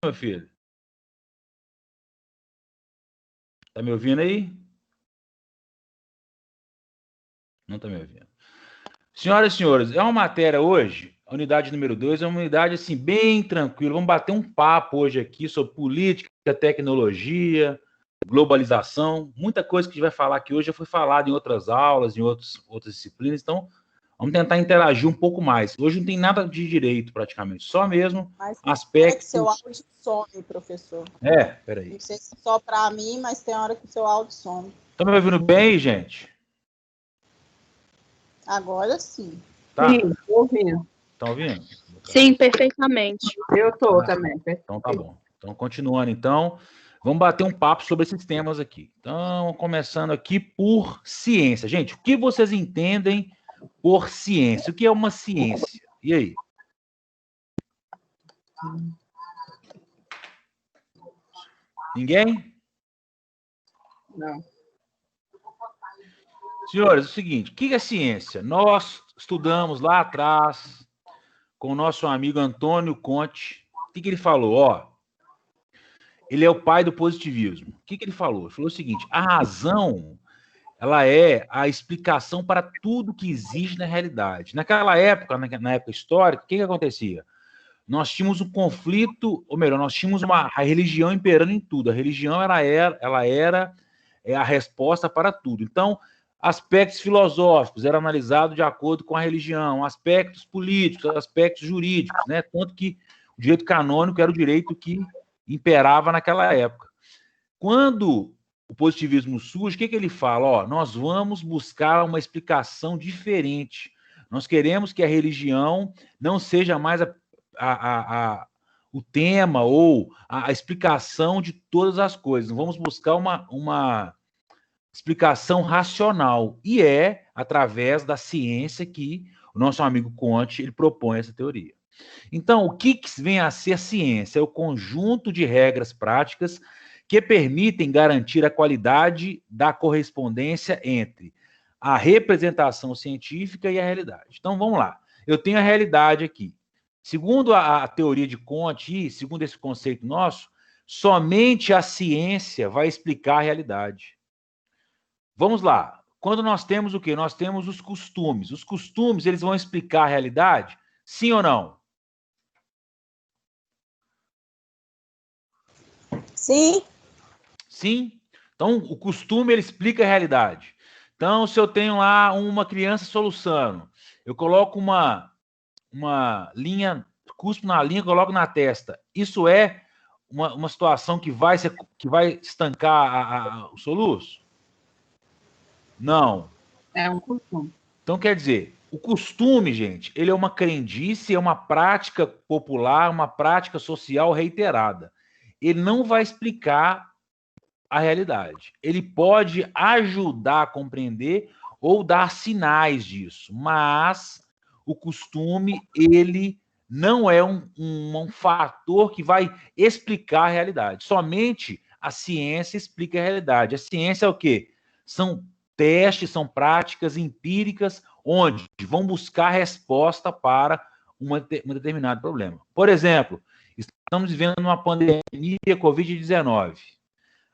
meu filho? Tá me ouvindo aí? Não tá me ouvindo. Senhoras e senhores, é uma matéria hoje, a unidade número 2, é uma unidade assim bem tranquila. Vamos bater um papo hoje aqui sobre política, tecnologia, globalização. Muita coisa que a gente vai falar aqui hoje já foi falado em outras aulas, em outras disciplinas. Então, vamos tentar interagir um pouco mais. Hoje não tem nada de direito, praticamente, só mesmo aspectos... Mas seu áudio some, professor. Peraí. Não sei se é só para mim, mas tem hora que o seu áudio some. Estão me ouvindo bem, gente? Agora sim. Tá. Sim, estou ouvindo. Estão ouvindo? Sim, perfeitamente. Eu estou também. Então tá bom. Então, continuando, então, vamos bater um papo sobre esses temas aqui. Então, começando aqui por ciência. Gente, o que vocês entendem por ciência? O que é uma ciência? E aí? Ninguém? Não. Senhores, é o seguinte, o que é ciência? Nós estudamos lá atrás com o nosso amigo Antônio Conte. O que ele falou? Ó, ele é o pai do positivismo. O que ele falou? Ele falou o seguinte, a razão, ela é a explicação para tudo que existe na realidade. Naquela época, na época histórica, o que acontecia? Nós tínhamos um conflito, ou melhor, nós tínhamos a religião imperando em tudo. A religião ela era a resposta para tudo. Então, aspectos filosóficos eram analisados de acordo com a religião, aspectos políticos, aspectos jurídicos, né? Tanto que o direito canônico era o direito que imperava naquela época. Quando o positivismo surge, o que ele fala? Ó, nós vamos buscar uma explicação diferente. Nós queremos que a religião não seja mais o tema ou a explicação de todas as coisas. Vamos buscar uma explicação racional. E é através da ciência que o nosso amigo Conte ele propõe essa teoria. Então, o que vem a ser ciência? É o conjunto de regras práticas que permitem garantir a qualidade da correspondência entre a representação científica e a realidade. Então, vamos lá. Eu tenho a realidade aqui. Segundo a teoria de Conte, segundo esse conceito nosso, somente a ciência vai explicar a realidade. Vamos lá. Quando nós temos o quê? Nós temos os costumes. Os costumes, eles vão explicar a realidade? Sim ou não? Sim. Sim. Então, o costume, ele explica a realidade. Então, se eu tenho lá uma criança soluçando, eu coloco uma linha, cuspo na linha, coloco na testa. Isso é uma situação que vai estancar o soluço? Não. É um costume. Então, quer dizer, o costume, gente, ele é uma crendice, é uma prática popular, uma prática social reiterada. Ele não vai explicar a realidade. Ele pode ajudar a compreender ou dar sinais disso, mas o costume, ele não é um fator que vai explicar a realidade. Somente a ciência explica a realidade. A ciência é o quê? São testes, são práticas empíricas onde vão buscar resposta para um determinado problema. Por exemplo, estamos vivendo uma pandemia Covid-19.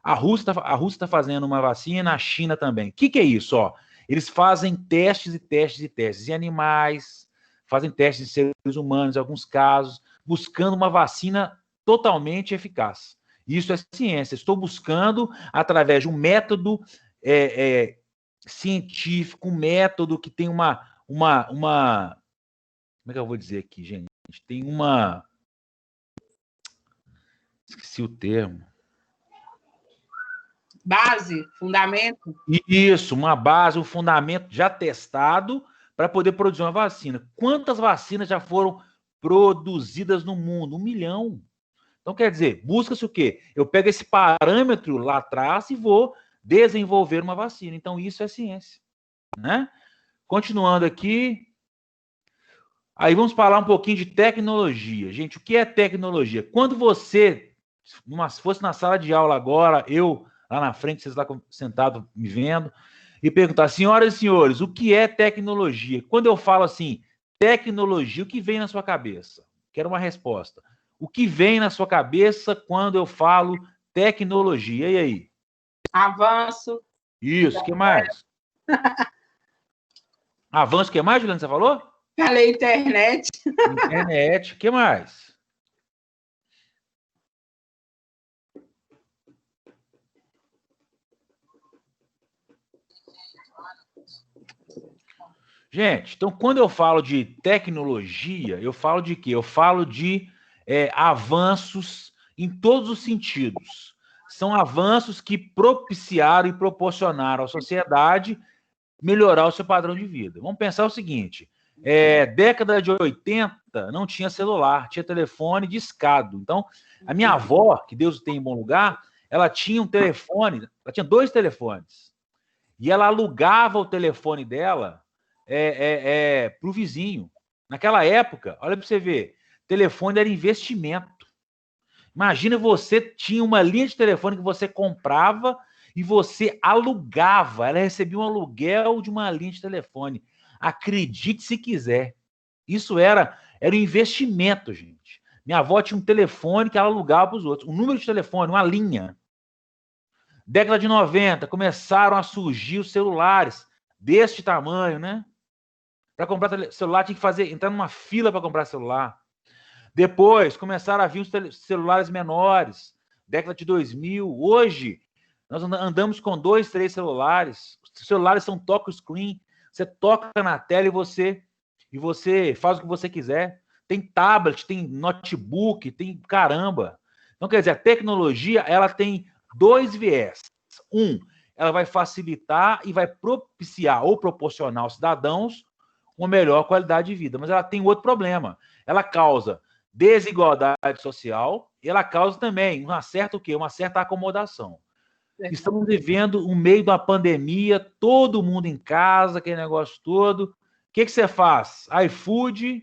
A Rússia está fazendo uma vacina, a China também. O que é isso? Ó, eles fazem testes e testes e testes em animais, fazem testes em seres humanos, em alguns casos, buscando uma vacina totalmente eficaz. Isso é ciência. Estou buscando, através de um método científico, um método que tem uma... Como é que eu vou dizer aqui, gente? Tem uma... Esqueci o termo. Base, fundamento. Isso, uma base, um fundamento já testado para poder produzir uma vacina. Quantas vacinas já foram produzidas no mundo? 1 milhão. Então, quer dizer, busca-se o quê? Eu pego esse parâmetro lá atrás e vou desenvolver uma vacina. Então, isso é ciência, né? Continuando aqui. Aí vamos falar um pouquinho de tecnologia. Gente, o que é tecnologia? Quando você fosse na sala de aula agora, eu lá na frente, vocês lá sentados me vendo, e perguntar, senhoras e senhores, o que é tecnologia? Quando eu falo assim, tecnologia, o que vem na sua cabeça? Quero uma resposta. O que vem na sua cabeça quando eu falo tecnologia? E aí? Avanço. Isso, o que mais? Avanço, o que mais, Juliana, você falou? Falei internet. Internet, o que mais? Gente, então quando eu falo de tecnologia, eu falo de quê? Eu falo de avanços em todos os sentidos. São avanços que propiciaram e proporcionaram à sociedade melhorar o seu padrão de vida. Vamos pensar o seguinte, década de 80 não tinha celular, tinha telefone discado. Então, a minha avó, que Deus o tenha em bom lugar, ela tinha um telefone, ela tinha 2 telefones, e ela alugava o telefone dela para o vizinho. Naquela época, olha para você ver, telefone era investimento. Imagina, você tinha uma linha de telefone que você comprava e você alugava. Ela recebia um aluguel de uma linha de telefone. Acredite se quiser. Isso era um investimento, gente. Minha avó tinha um telefone que ela alugava para os outros. Um número de telefone, uma linha. Década de 90, começaram a surgir os celulares deste tamanho, né? Para comprar celular tinha que entrar numa fila para comprar celular. Depois começaram a vir os celulares menores, década de 2000. Hoje, nós andamos com 2, 3 celulares. Os celulares são touchscreen. Você toca na tela e você faz o que você quiser. Tem tablet, tem notebook, tem caramba. Então, quer dizer, a tecnologia, ela tem 2 viés. Ela vai facilitar e vai propiciar ou proporcionar aos cidadãos uma melhor qualidade de vida. Mas ela tem outro problema. Ela causa desigualdade social e ela causa também uma certa acomodação. Estamos vivendo um meio da pandemia, todo mundo em casa, aquele negócio todo. O que você faz? iFood,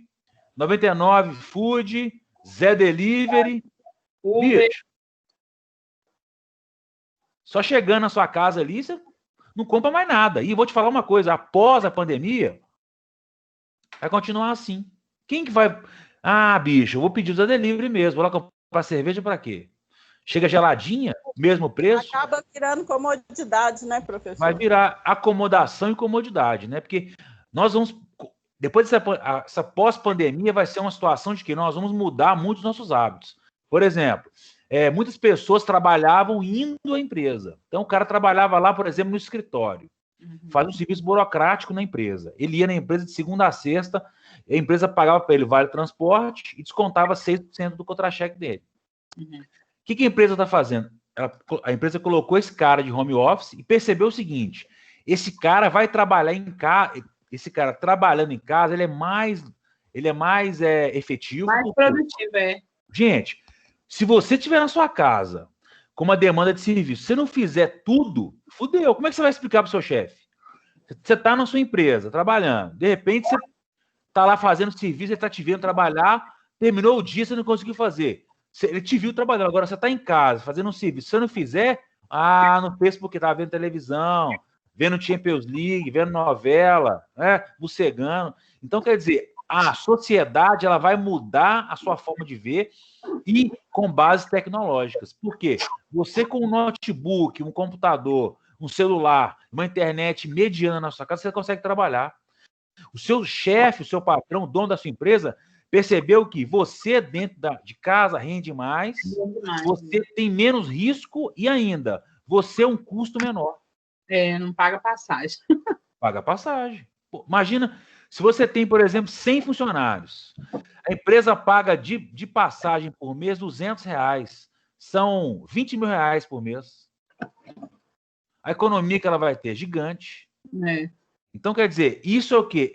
99 Food, Zé Delivery, Uber. bicho. Só chegando na sua casa ali, você não compra mais nada. E vou te falar uma coisa, após a pandemia, vai continuar assim. Quem que vai... Ah, bicho, eu vou pedir o Zé Delivery mesmo. Vou lá comprar cerveja para quê? Chega geladinha, mesmo preço. Acaba virando comodidade, né, professor? Vai virar acomodação e comodidade, né? Porque nós vamos... Depois dessa pós-pandemia, vai ser uma situação de que nós vamos mudar muitos nossos hábitos. Por exemplo, muitas pessoas trabalhavam indo à empresa. Então, o cara trabalhava lá, por exemplo, no escritório. Fazia um serviço burocrático na empresa. Ele ia na empresa de segunda a sexta, a empresa pagava para ele vale transporte e descontava 6% do contra-cheque dele. O que a empresa está fazendo? A empresa colocou esse cara de home office e percebeu o seguinte, esse cara vai trabalhar em casa, esse cara trabalhando em casa, ele é mais efetivo. Mais produtivo, Gente, se você estiver na sua casa com uma demanda de serviço, se você não fizer tudo, fudeu. Como é que você vai explicar para o seu chefe? Você está na sua empresa, trabalhando. De repente, você está lá fazendo serviço, ele está te vendo trabalhar, terminou o dia, você não conseguiu fazer. Ele te viu trabalhando, agora você está em casa, fazendo um serviço. Se você não fizer, não fez porque estava vendo televisão, vendo Champions League, vendo novela, bucegando. Então, quer dizer, a sociedade ela vai mudar a sua forma de ver e com bases tecnológicas. Por quê? Você com um notebook, um computador, um celular, uma internet mediana na sua casa, você consegue trabalhar. O seu chefe, o seu patrão, o dono da sua empresa, percebeu que você dentro de casa rende mais, você tem menos risco e ainda, você é um custo menor. Não paga passagem. Paga passagem. Pô, imagina, se você tem, por exemplo, 100 funcionários, a empresa paga de passagem por mês R$200, são R$20 mil por mês. A economia que ela vai ter é gigante. Então, quer dizer, isso é o quê?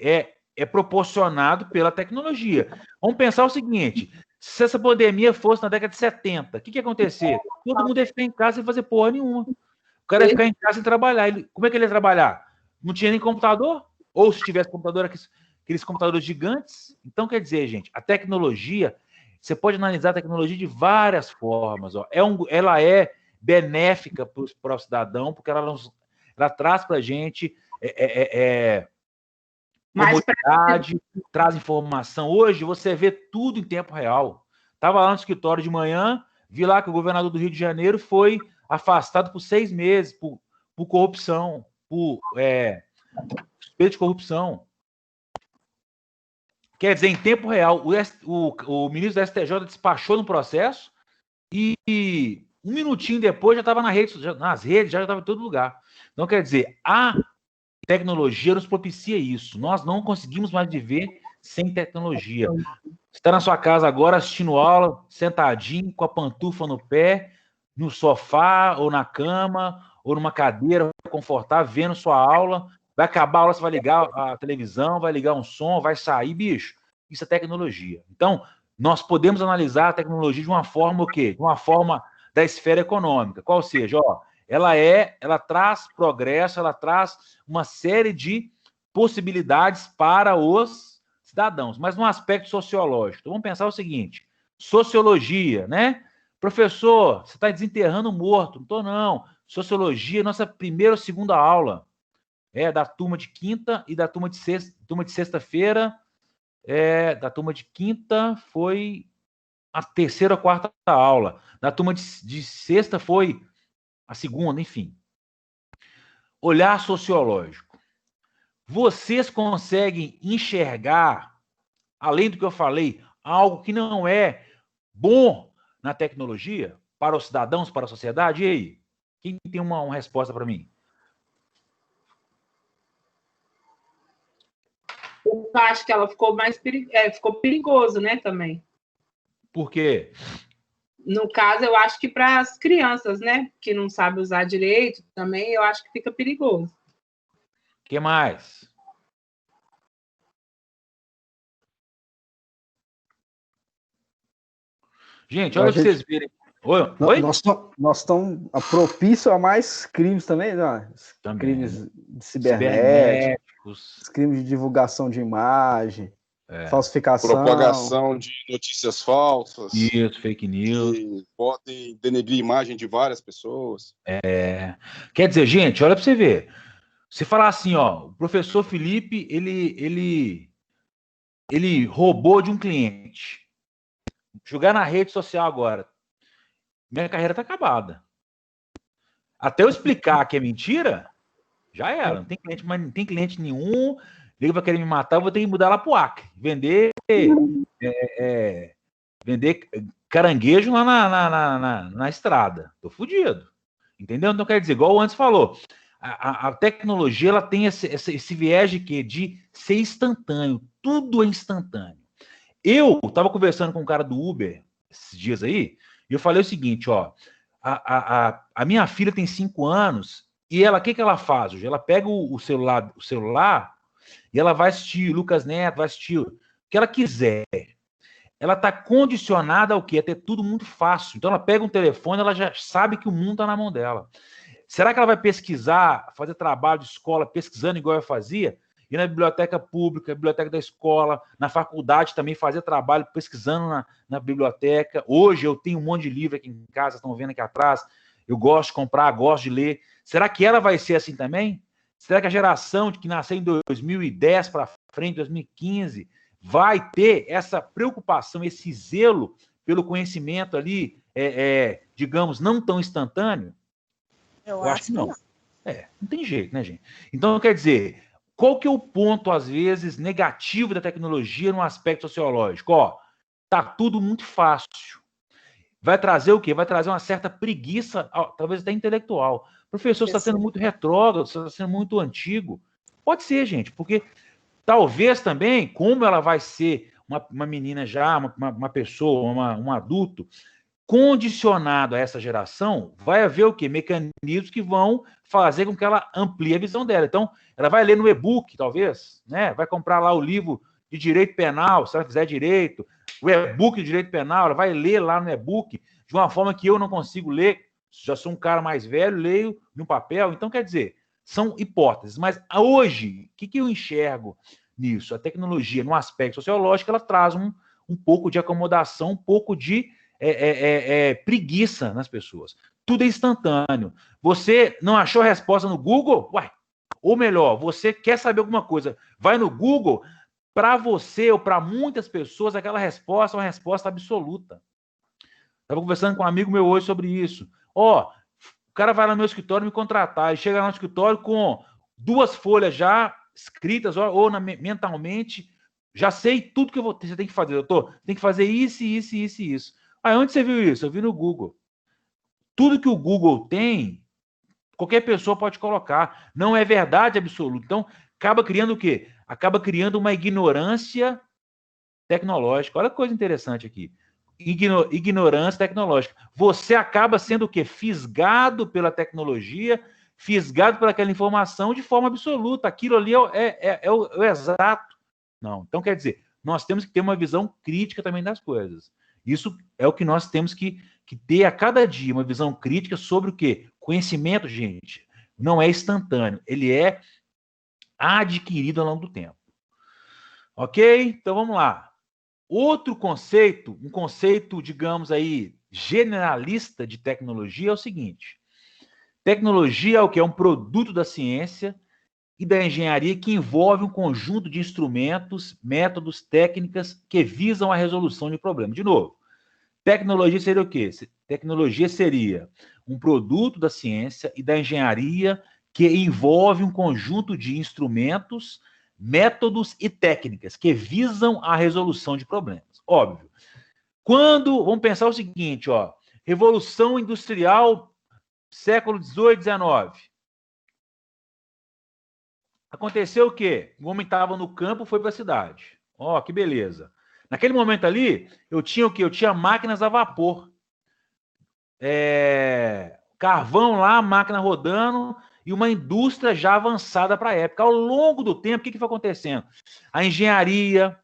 É proporcionado pela tecnologia. Vamos pensar o seguinte, se essa pandemia fosse na década de 70, o que ia acontecer? Todo mundo ia ficar em casa sem fazer porra nenhuma. O cara ia ficar em casa sem trabalhar. Como é que ele ia trabalhar? Não tinha nem computador? Ou se tivesse computador, aqueles computadores gigantes? Então, quer dizer, gente, a tecnologia, você pode analisar a tecnologia de várias formas. Ó. Ela é benéfica para o cidadão, porque ela traz para a gente comodidade, traz informação. Hoje você vê tudo em tempo real. Estava lá no escritório de manhã, vi lá que o governador do Rio de Janeiro foi afastado por 6 meses por corrupção, por suspeita de corrupção. Quer dizer, em tempo real, o ministro da STJ despachou no processo e um minutinho depois já estava nas redes, já estava em todo lugar. Então, quer dizer, a tecnologia nos propicia isso. Nós não conseguimos mais viver sem tecnologia. Você está na sua casa agora assistindo aula, sentadinho, com a pantufa no pé, no sofá, ou na cama, ou numa cadeira confortável, vendo sua aula. Vai acabar a aula, você vai ligar a televisão, vai ligar um som, vai sair, bicho. Isso é tecnologia. Então, nós podemos analisar a tecnologia de uma forma o quê? De uma forma da esfera econômica. Qual seja, ela traz progresso, ela traz uma série de possibilidades para os cidadãos, mas no aspecto sociológico. Então, vamos pensar o seguinte: sociologia, né? Professor, você está desenterrando morto. Não estou, não. Sociologia, nossa primeira ou segunda aula. Da turma de quinta e da turma de sexta-feira. Da turma de quinta foi a terceira ou quarta aula. Da turma de sexta foi a segunda, enfim. Olhar sociológico. Vocês conseguem enxergar, além do que eu falei, algo que não é bom na tecnologia para os cidadãos, para a sociedade? E aí? Quem tem uma resposta para mim? Eu acho que ela ficou ficou perigoso, né, também. Por quê? No caso, eu acho que para as crianças, né, que não sabem usar direito, também eu acho que fica perigoso. O que mais? Gente, olha para vocês verem. Oi? Nós estamos propício a mais crimes também, né? Também. Crimes cibernéticos, crimes de divulgação de imagem, falsificação. Propagação de notícias falsas. Isso, fake news. Que podem denegrir a imagem de várias pessoas. Quer dizer, gente, olha para você ver. Se falar assim, o professor Felipe, ele roubou de um cliente. Jogar na rede social agora. Minha carreira tá acabada. Até eu explicar que é mentira, já era. Não tem cliente, mas não tem cliente nenhum. Liga para querer me matar, eu vou ter que mudar lá pro Acre. Vender caranguejo lá na estrada. Tô fudido. Entendeu? Então, quer dizer, igual o antes falou, a tecnologia ela tem esse viés de quê? De ser instantâneo. Tudo é instantâneo. Eu estava conversando com um cara do Uber esses dias aí, e eu falei o seguinte, a minha filha tem 5 anos, e ela, o que ela faz hoje? Ela pega o celular e ela vai assistir Lucas Neto, vai assistir o que ela quiser. Ela está condicionada ao quê? A ter tudo muito fácil. Então ela pega um telefone, ela já sabe que o mundo está na mão dela. Será que ela vai pesquisar, fazer trabalho de escola, pesquisando igual eu fazia? Ir na biblioteca pública, biblioteca da escola, na faculdade também fazer trabalho, pesquisando na biblioteca. Hoje eu tenho um monte de livro aqui em casa, estão vendo aqui atrás. Eu gosto de comprar, gosto de ler. Será que ela vai ser assim também? Será que a geração que nasceu em 2010 para frente, 2015, vai ter essa preocupação, esse zelo pelo conhecimento ali, digamos, não tão instantâneo? Eu acho que não. Não tem jeito, né, gente? Então, quer dizer, qual que é o ponto, às vezes, negativo da tecnologia no aspecto sociológico? Tá tudo muito fácil. Vai trazer o quê? Vai trazer uma certa preguiça, talvez até intelectual. Professor, você está sendo muito retrógrado, você está sendo muito antigo. Pode ser, gente, porque talvez também, como ela vai ser uma menina já, uma pessoa, um adulto, condicionado a essa geração, vai haver o quê? Mecanismos que vão fazer com que ela amplie a visão dela. Então, ela vai ler no e-book, talvez, né? Vai comprar lá o livro de direito penal, se ela fizer direito, o e-book de direito penal, ela vai ler lá no e-book de uma forma que eu não consigo ler, já sou um cara mais velho, leio no papel. Então, quer dizer, são hipóteses. Mas hoje, o que eu enxergo nisso? A tecnologia, no aspecto sociológico, ela traz um pouco de acomodação, um pouco de preguiça nas pessoas. Tudo é instantâneo. Você não achou a resposta no Google? Ou melhor, você quer saber alguma coisa, vai no Google, para você ou para muitas pessoas, aquela resposta é uma resposta absoluta. Estava conversando com um amigo meu hoje sobre isso. Ó, o cara vai lá no meu escritório me contratar e chega lá no escritório com 2 folhas já escritas, ou mentalmente, já sei tudo que você tem que fazer, doutor. Tem que fazer isso, isso, isso e isso. Aí, onde você viu isso? Eu vi no Google. Tudo que o Google tem, qualquer pessoa pode colocar. Não é verdade absoluta. Então, acaba criando o quê? Acaba criando uma ignorância tecnológica. Olha que coisa interessante aqui. Ignorância tecnológica. Você acaba sendo o quê? Fisgado pela tecnologia, fisgado por aquela informação de forma absoluta. Aquilo ali é o exato. Não. Então, quer dizer, nós temos que ter uma visão crítica também das coisas. Isso é o que nós temos que ter a cada dia, uma visão crítica sobre o quê? Conhecimento, gente, não é instantâneo. Ele é adquirido ao longo do tempo. Ok? Então, vamos lá. Outro conceito, um conceito, digamos aí, generalista de tecnologia é o seguinte. Tecnologia é o que? É um produto da ciência e da engenharia que envolve um conjunto de instrumentos, métodos, técnicas que visam a resolução de problemas. De novo, tecnologia seria o quê? Tecnologia seria um produto da ciência e da engenharia que envolve um conjunto de instrumentos, métodos e técnicas que visam a resolução de problemas. Óbvio. Vamos pensar o seguinte, ó, Revolução Industrial, século XVIII, XIX. Aconteceu o quê? O homem estava no campo, foi para a cidade. Ó, que beleza. Naquele momento ali, eu tinha o quê? Eu tinha máquinas a vapor. Carvão lá, máquina rodando, e uma indústria já avançada para a época. Ao longo do tempo, o que foi acontecendo? A engenharia,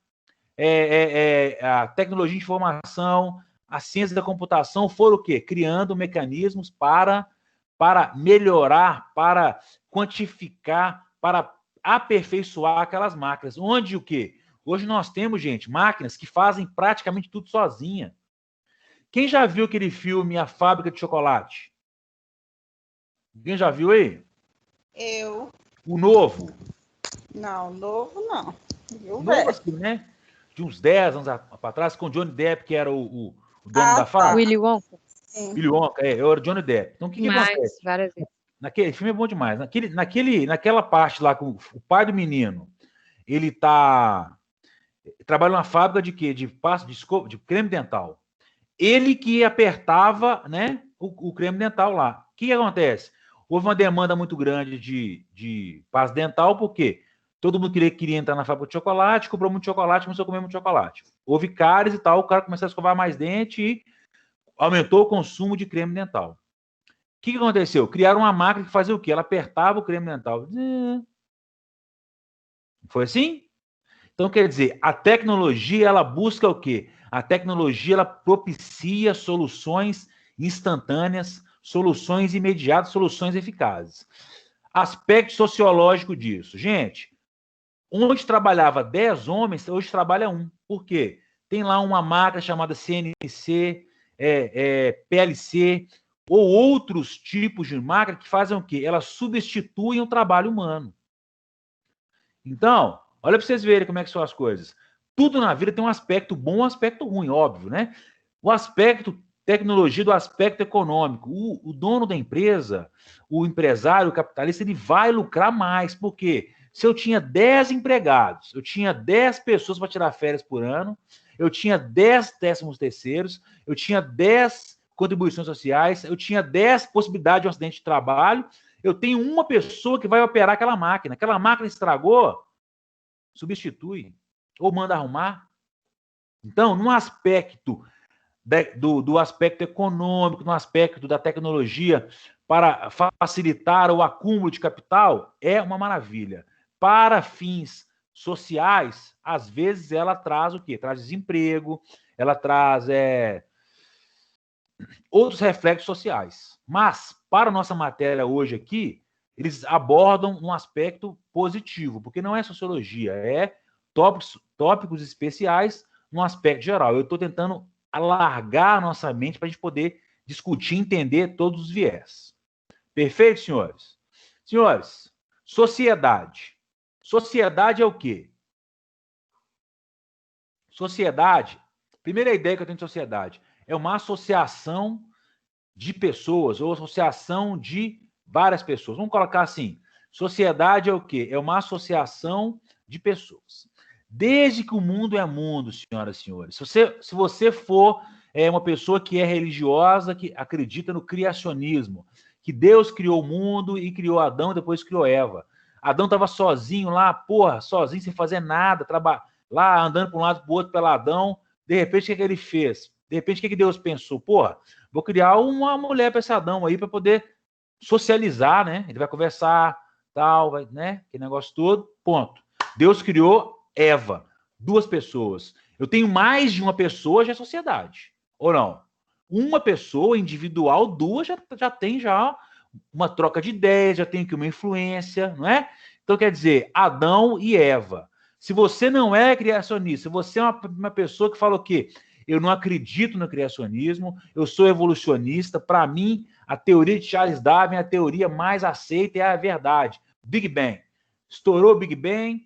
a tecnologia de informação, a ciência da computação foram o quê? Criando mecanismos para melhorar, para quantificar, para aperfeiçoar aquelas máquinas. Onde o quê? Hoje nós temos, gente, máquinas que fazem praticamente tudo sozinha. Quem já viu aquele filme A Fábrica de Chocolate? Quem já viu aí? Eu. O novo? Não, novo não. Novo assim, né? De uns 10 anos para trás, com o Johnny Depp, que era o dono da fábrica. Willy Wonka. Sim. Willy Wonka, eu era o Johnny Depp. Então, o que acontece? Várias vezes. Naquele filme é bom demais. Naquela parte lá, com o pai do menino, ele trabalha numa fábrica de quê? De creme dental. Ele que apertava, né, o creme dental lá. O que acontece? Houve uma demanda muito grande de pasta dental, porque todo mundo queria entrar na fábrica de chocolate, comprou muito chocolate, começou a comer muito chocolate. Houve cáries e tal, o cara começou a escovar mais dente e aumentou o consumo de creme dental. O que aconteceu? Criaram uma máquina que fazia o quê? Ela apertava o creme dental. Foi assim? Então, quer dizer, a tecnologia, ela busca o quê? A tecnologia, ela propicia soluções instantâneas, soluções imediatas, soluções eficazes. Aspecto sociológico disso. Gente, onde trabalhava 10 homens, hoje trabalha 1. Por quê? Tem lá uma máquina chamada CNC, PLC, ou outros tipos de máquina que fazem o quê? Elas substituem o trabalho humano. Então, olha para vocês verem como é que são as coisas. Tudo na vida tem um aspecto bom e um aspecto ruim, óbvio, né? O aspecto tecnologia do aspecto econômico. O dono da empresa, o empresário, o capitalista, ele vai lucrar mais. Por quê? Se eu tinha 10 empregados, eu tinha 10 pessoas para tirar férias por ano, eu tinha 10 décimos-terceiros, eu tinha 10 contribuições sociais, eu tinha 10 possibilidades de um acidente de trabalho, eu tenho uma pessoa que vai operar aquela máquina estragou, substitui ou manda arrumar. Então, no aspecto do aspecto econômico, no aspecto da tecnologia para facilitar o acúmulo de capital, é uma maravilha. Para fins sociais, às vezes ela traz o quê? Traz desemprego, ela traz outros reflexos sociais. Mas, para a nossa matéria hoje aqui, eles abordam um aspecto positivo, porque não é sociologia, é tópicos especiais num aspecto geral. Eu estou tentando alargar a nossa mente para a gente poder discutir, entender todos os viés. Perfeito, senhores? Senhores, sociedade. Sociedade é o quê? Sociedade, primeira ideia que eu tenho de sociedade, é uma associação de pessoas, ou associação de várias pessoas. Vamos colocar assim, sociedade é o quê? É uma associação de pessoas. Desde que o mundo é mundo, senhoras e senhores. Se você for uma pessoa que é religiosa, que acredita no criacionismo, que Deus criou o mundo e criou Adão e depois criou Eva. Adão estava sozinho lá, sozinho, sem fazer nada, lá andando para um lado para o outro peladão. De repente, o que ele fez? De repente, o que Deus pensou? Vou criar uma mulher para esse Adão aí para poder socializar, né? Ele vai conversar, tal, né? Aquele negócio todo, ponto. Deus criou Eva, 2 pessoas. Eu tenho mais de uma pessoa, já é sociedade. Ou não? Uma pessoa individual, 2 já tem uma troca de ideias, já tem aqui uma influência, não é? Então, quer dizer, Adão e Eva. Se você não é criacionista, se você é uma pessoa que fala o quê? Eu não acredito no criacionismo, eu sou evolucionista, para mim, a teoria de Charles Darwin é a teoria mais aceita, é a verdade. Big Bang. Estourou o Big Bang,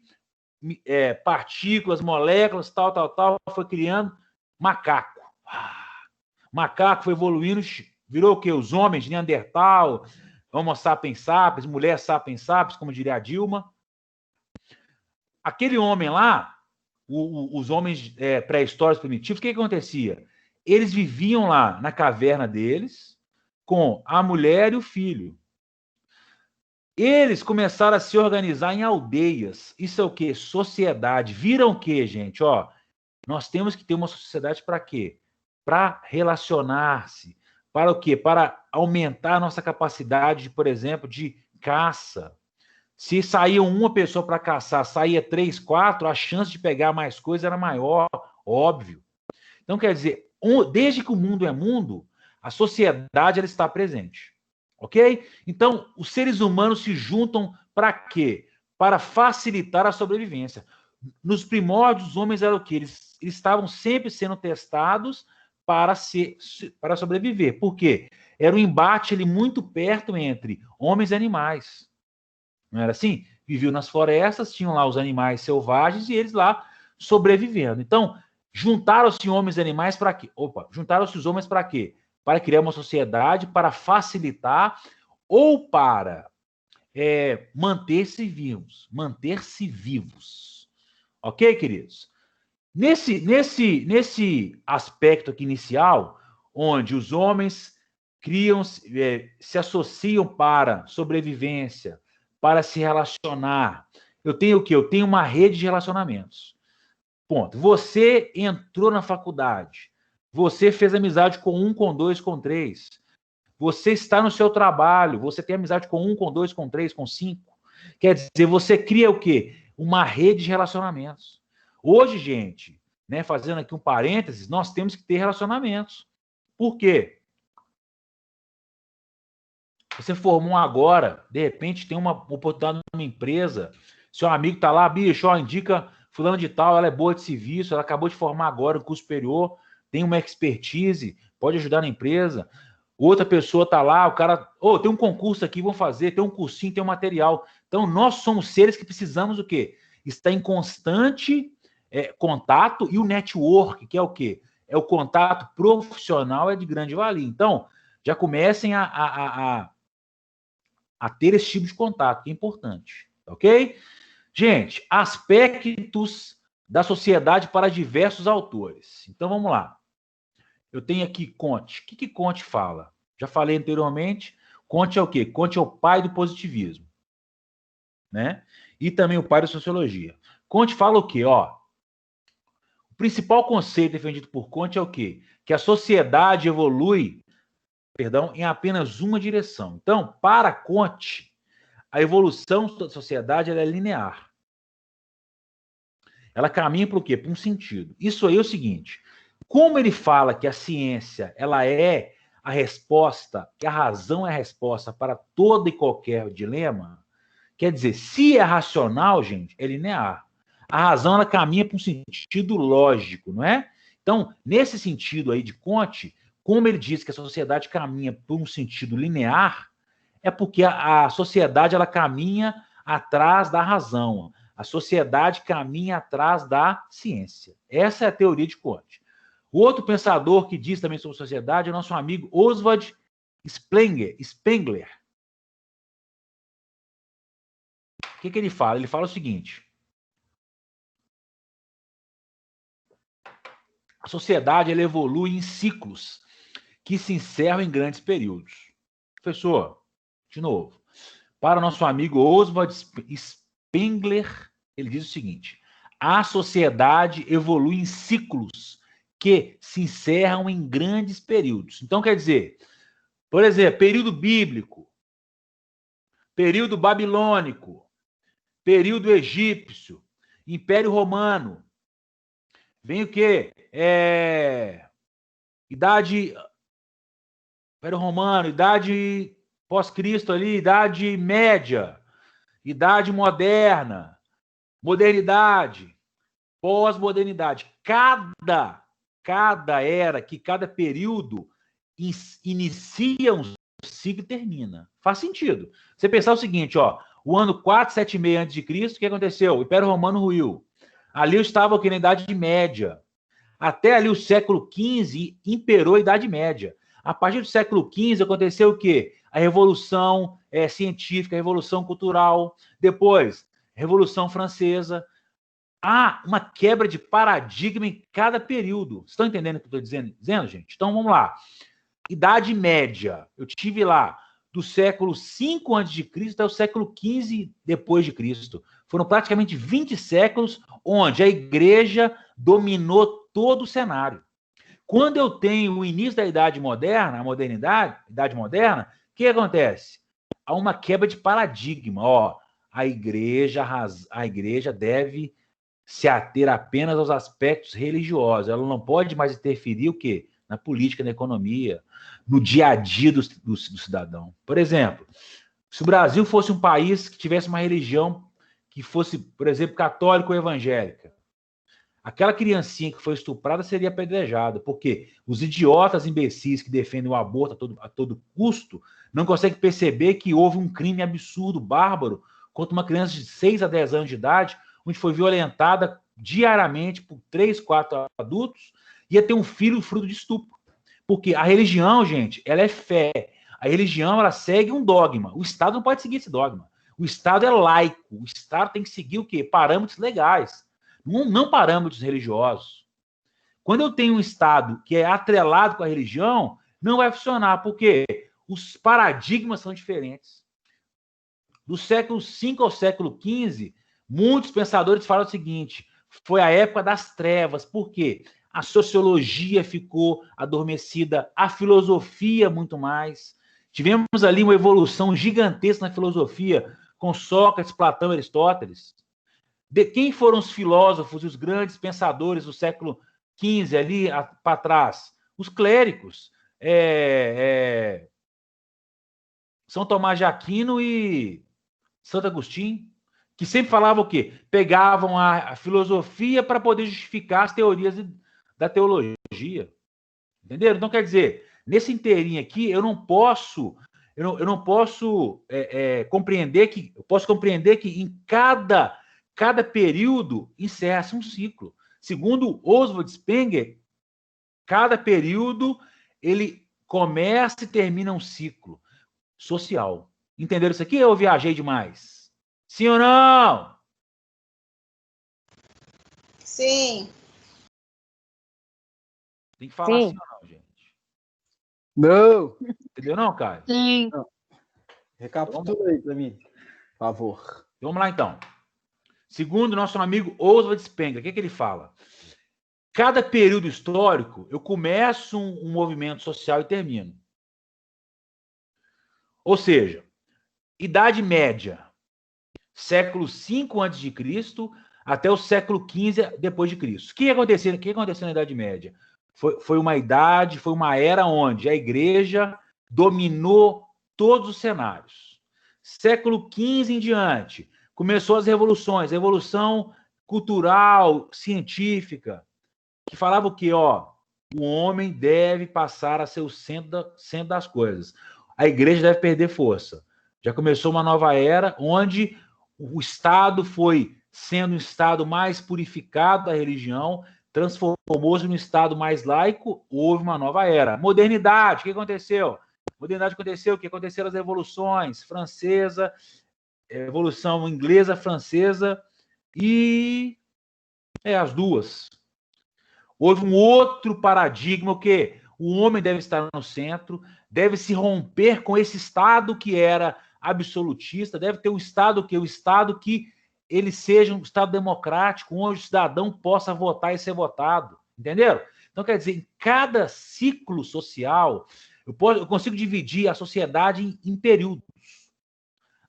partículas, moléculas, tal, foi criando macaco. Macaco foi evoluindo, virou o quê? Os homens, Neandertal, Homo sapiens sapiens, mulher sapiens sapiens, como diria a Dilma. Aquele homem lá, os homens pré-históricos primitivos, o que acontecia? Eles viviam lá na caverna deles, com a mulher e o filho. Eles começaram a se organizar em aldeias. Isso é o quê? Sociedade. Viram o quê, gente? Nós temos que ter uma sociedade para quê? Para relacionar-se. Para o quê? Para aumentar a nossa capacidade, por exemplo, de caça. Se saía uma pessoa para caçar, saía 3, 4, a chance de pegar mais coisa era maior, óbvio. Então, quer dizer, desde que o mundo é mundo, a sociedade ela está presente. Ok? Então, os seres humanos se juntam para quê? Para facilitar a sobrevivência. Nos primórdios, os homens eram o quê? Eles estavam sempre sendo testados para sobreviver. Por quê? Era um embate ali muito perto entre homens e animais. Não era assim? Viviam nas florestas, tinham lá os animais selvagens e eles lá sobrevivendo. Então, juntaram-se homens e animais para quê? Juntaram-se os homens para quê? Para criar uma sociedade, para facilitar ou para manter-se vivos. Manter-se vivos. Ok, queridos? Nesse aspecto aqui inicial, onde os homens se associam para sobrevivência, para se relacionar. Eu tenho o quê? Eu tenho uma rede de relacionamentos. Ponto. Você entrou na faculdade. Você fez amizade com 1, com 2, com 3. Você está no seu trabalho. Você tem amizade com 1, com 2, com 3, com 5. Quer dizer, você cria o quê? Uma rede de relacionamentos. Hoje, gente, né, fazendo aqui um parênteses, nós temos que ter relacionamentos. Por quê? Você formou agora, de repente tem uma oportunidade numa empresa, seu amigo está lá, bicho, indica fulano de tal, ela é boa de serviço, ela acabou de formar agora um curso superior, tem uma expertise, pode ajudar na empresa. Outra pessoa está lá, o cara, tem um concurso aqui, vamos fazer, tem um cursinho, tem um material. Então, nós somos seres que precisamos o quê? Estar em constante contato, e o network, que é o quê? É o contato profissional, é de grande valia. Então, já comecem a ter esse tipo de contato, que é importante, ok? Gente, aspectos da sociedade para diversos autores. Então, vamos lá. Eu tenho aqui Comte. O que Comte fala? Já falei anteriormente, Comte é o quê? Comte é o pai do positivismo, né? E também o pai da sociologia. Comte fala o quê? O principal conceito defendido por Comte é o quê? Que a sociedade evolui em apenas uma direção. Então, para Comte, a evolução da sociedade ela é linear. Ela caminha para o quê? Para um sentido. Isso aí é o seguinte, como ele fala que a ciência ela é a resposta, que a razão é a resposta para todo e qualquer dilema, quer dizer, se é racional, gente, é linear. A razão ela caminha para um sentido lógico, não é? Então, nesse sentido aí de Comte, como ele diz que a sociedade caminha por um sentido linear, é porque a sociedade ela caminha atrás da razão. A sociedade caminha atrás da ciência. Essa é a teoria de Comte. O outro pensador que diz também sobre sociedade é o nosso amigo Oswald Spengler. O que ele fala? Ele fala o seguinte: a sociedade ela evolui em ciclos que se encerram em grandes períodos. Professor, de novo, para o nosso amigo Oswald Spengler, ele diz o seguinte: a sociedade evolui em ciclos que se encerram em grandes períodos. Então, quer dizer, por exemplo, período bíblico, período babilônico, período egípcio, Império Romano. Vem o quê? Idade... Império Romano, idade pós-Cristo ali, idade média, idade moderna, modernidade, pós-modernidade. Cada era, cada período inicia um ciclo e termina. Faz sentido. Você pensar o seguinte, ó, o ano 476 a.C., o que aconteceu? O Império Romano ruiu. Ali eu estava aqui na Idade Média. Até ali o século XV imperou a Idade Média. A partir do século XV aconteceu o quê? A Revolução Científica, a Revolução Cultural, depois, Revolução Francesa. Há uma quebra de paradigma em cada período. Vocês estão entendendo o que eu estou dizendo, gente? Então, vamos lá. Idade Média. Eu tive lá do século V a.C. até o século XV depois de Cristo. Foram praticamente 20 séculos onde a igreja dominou todo o cenário. Quando eu tenho o início da Idade Moderna, a modernidade, Idade Moderna, o que acontece? Há uma quebra de paradigma. Ó, a igreja deve se ater apenas aos aspectos religiosos. Ela não pode mais interferir o quê? Na política, na economia, no dia a dia do cidadão. Por exemplo, se o Brasil fosse um país que tivesse uma religião que fosse, por exemplo, católica ou evangélica, aquela criancinha que foi estuprada seria apedrejada, porque os idiotas imbecis que defendem o aborto a todo custo não conseguem perceber que houve um crime absurdo, bárbaro, contra uma criança de 6 a 10 anos de idade, onde foi violentada diariamente por 3, 4 adultos, ia ter um filho fruto de estupro. Porque a religião, gente, ela é fé. A religião, ela segue um dogma. O Estado não pode seguir esse dogma. O Estado é laico. O Estado tem que seguir o quê? Parâmetros legais. Não parâmetros religiosos. Quando eu tenho um Estado que é atrelado com a religião, não vai funcionar, porque os paradigmas são diferentes. Do século V ao século XV, muitos pensadores falam o seguinte: foi a época das trevas. Por quê? A sociologia ficou adormecida, a filosofia muito mais. Tivemos ali uma evolução gigantesca na filosofia, com Sócrates, Platão, Aristóteles. Quem foram os filósofos e os grandes pensadores do século XV ali para trás? Os clérigos. São Tomás de Aquino e Santo Agostinho, que sempre falavam o quê? Pegavam a filosofia para poder justificar as teorias da teologia. Entenderam? Então, quer dizer, nesse inteirinho aqui, eu não posso compreender que... Eu posso compreender que em cada período encerra-se um ciclo. Segundo Oswald Spengler, cada período ele começa e termina um ciclo social. Entenderam isso aqui? Eu viajei demais. Sim ou não? Sim. Tem que falar Sim. sim ou não, gente? Não. Entendeu não, Caio? Sim. Recapitula aí para mim, por favor. Vamos lá, então. Segundo nosso amigo Oswald Spengler, o que ele fala? Cada período histórico, eu começo um movimento social e termino. Ou seja, Idade Média, século V a.C. até o século XV depois de Cristo. O que aconteceu na Idade Média? Foi uma era onde a igreja dominou todos os cenários. Século XV em diante, começou as revoluções, a revolução cultural, científica, que falava o quê? O homem deve passar a ser o centro das coisas. A igreja deve perder força. Já começou uma nova era, onde o Estado foi sendo um Estado mais purificado da religião, transformou-se num Estado mais laico, houve uma nova era. Modernidade, o que aconteceu? Modernidade aconteceu, o que aconteceram as revoluções francesa, revolução inglesa, francesa e as duas. Houve um outro paradigma, o quê? O homem deve estar no centro, deve se romper com esse Estado que era absolutista, deve ter um Estado que ele seja um Estado democrático, onde o cidadão possa votar e ser votado. Entenderam? Então, quer dizer, em cada ciclo social, eu consigo dividir a sociedade em períodos.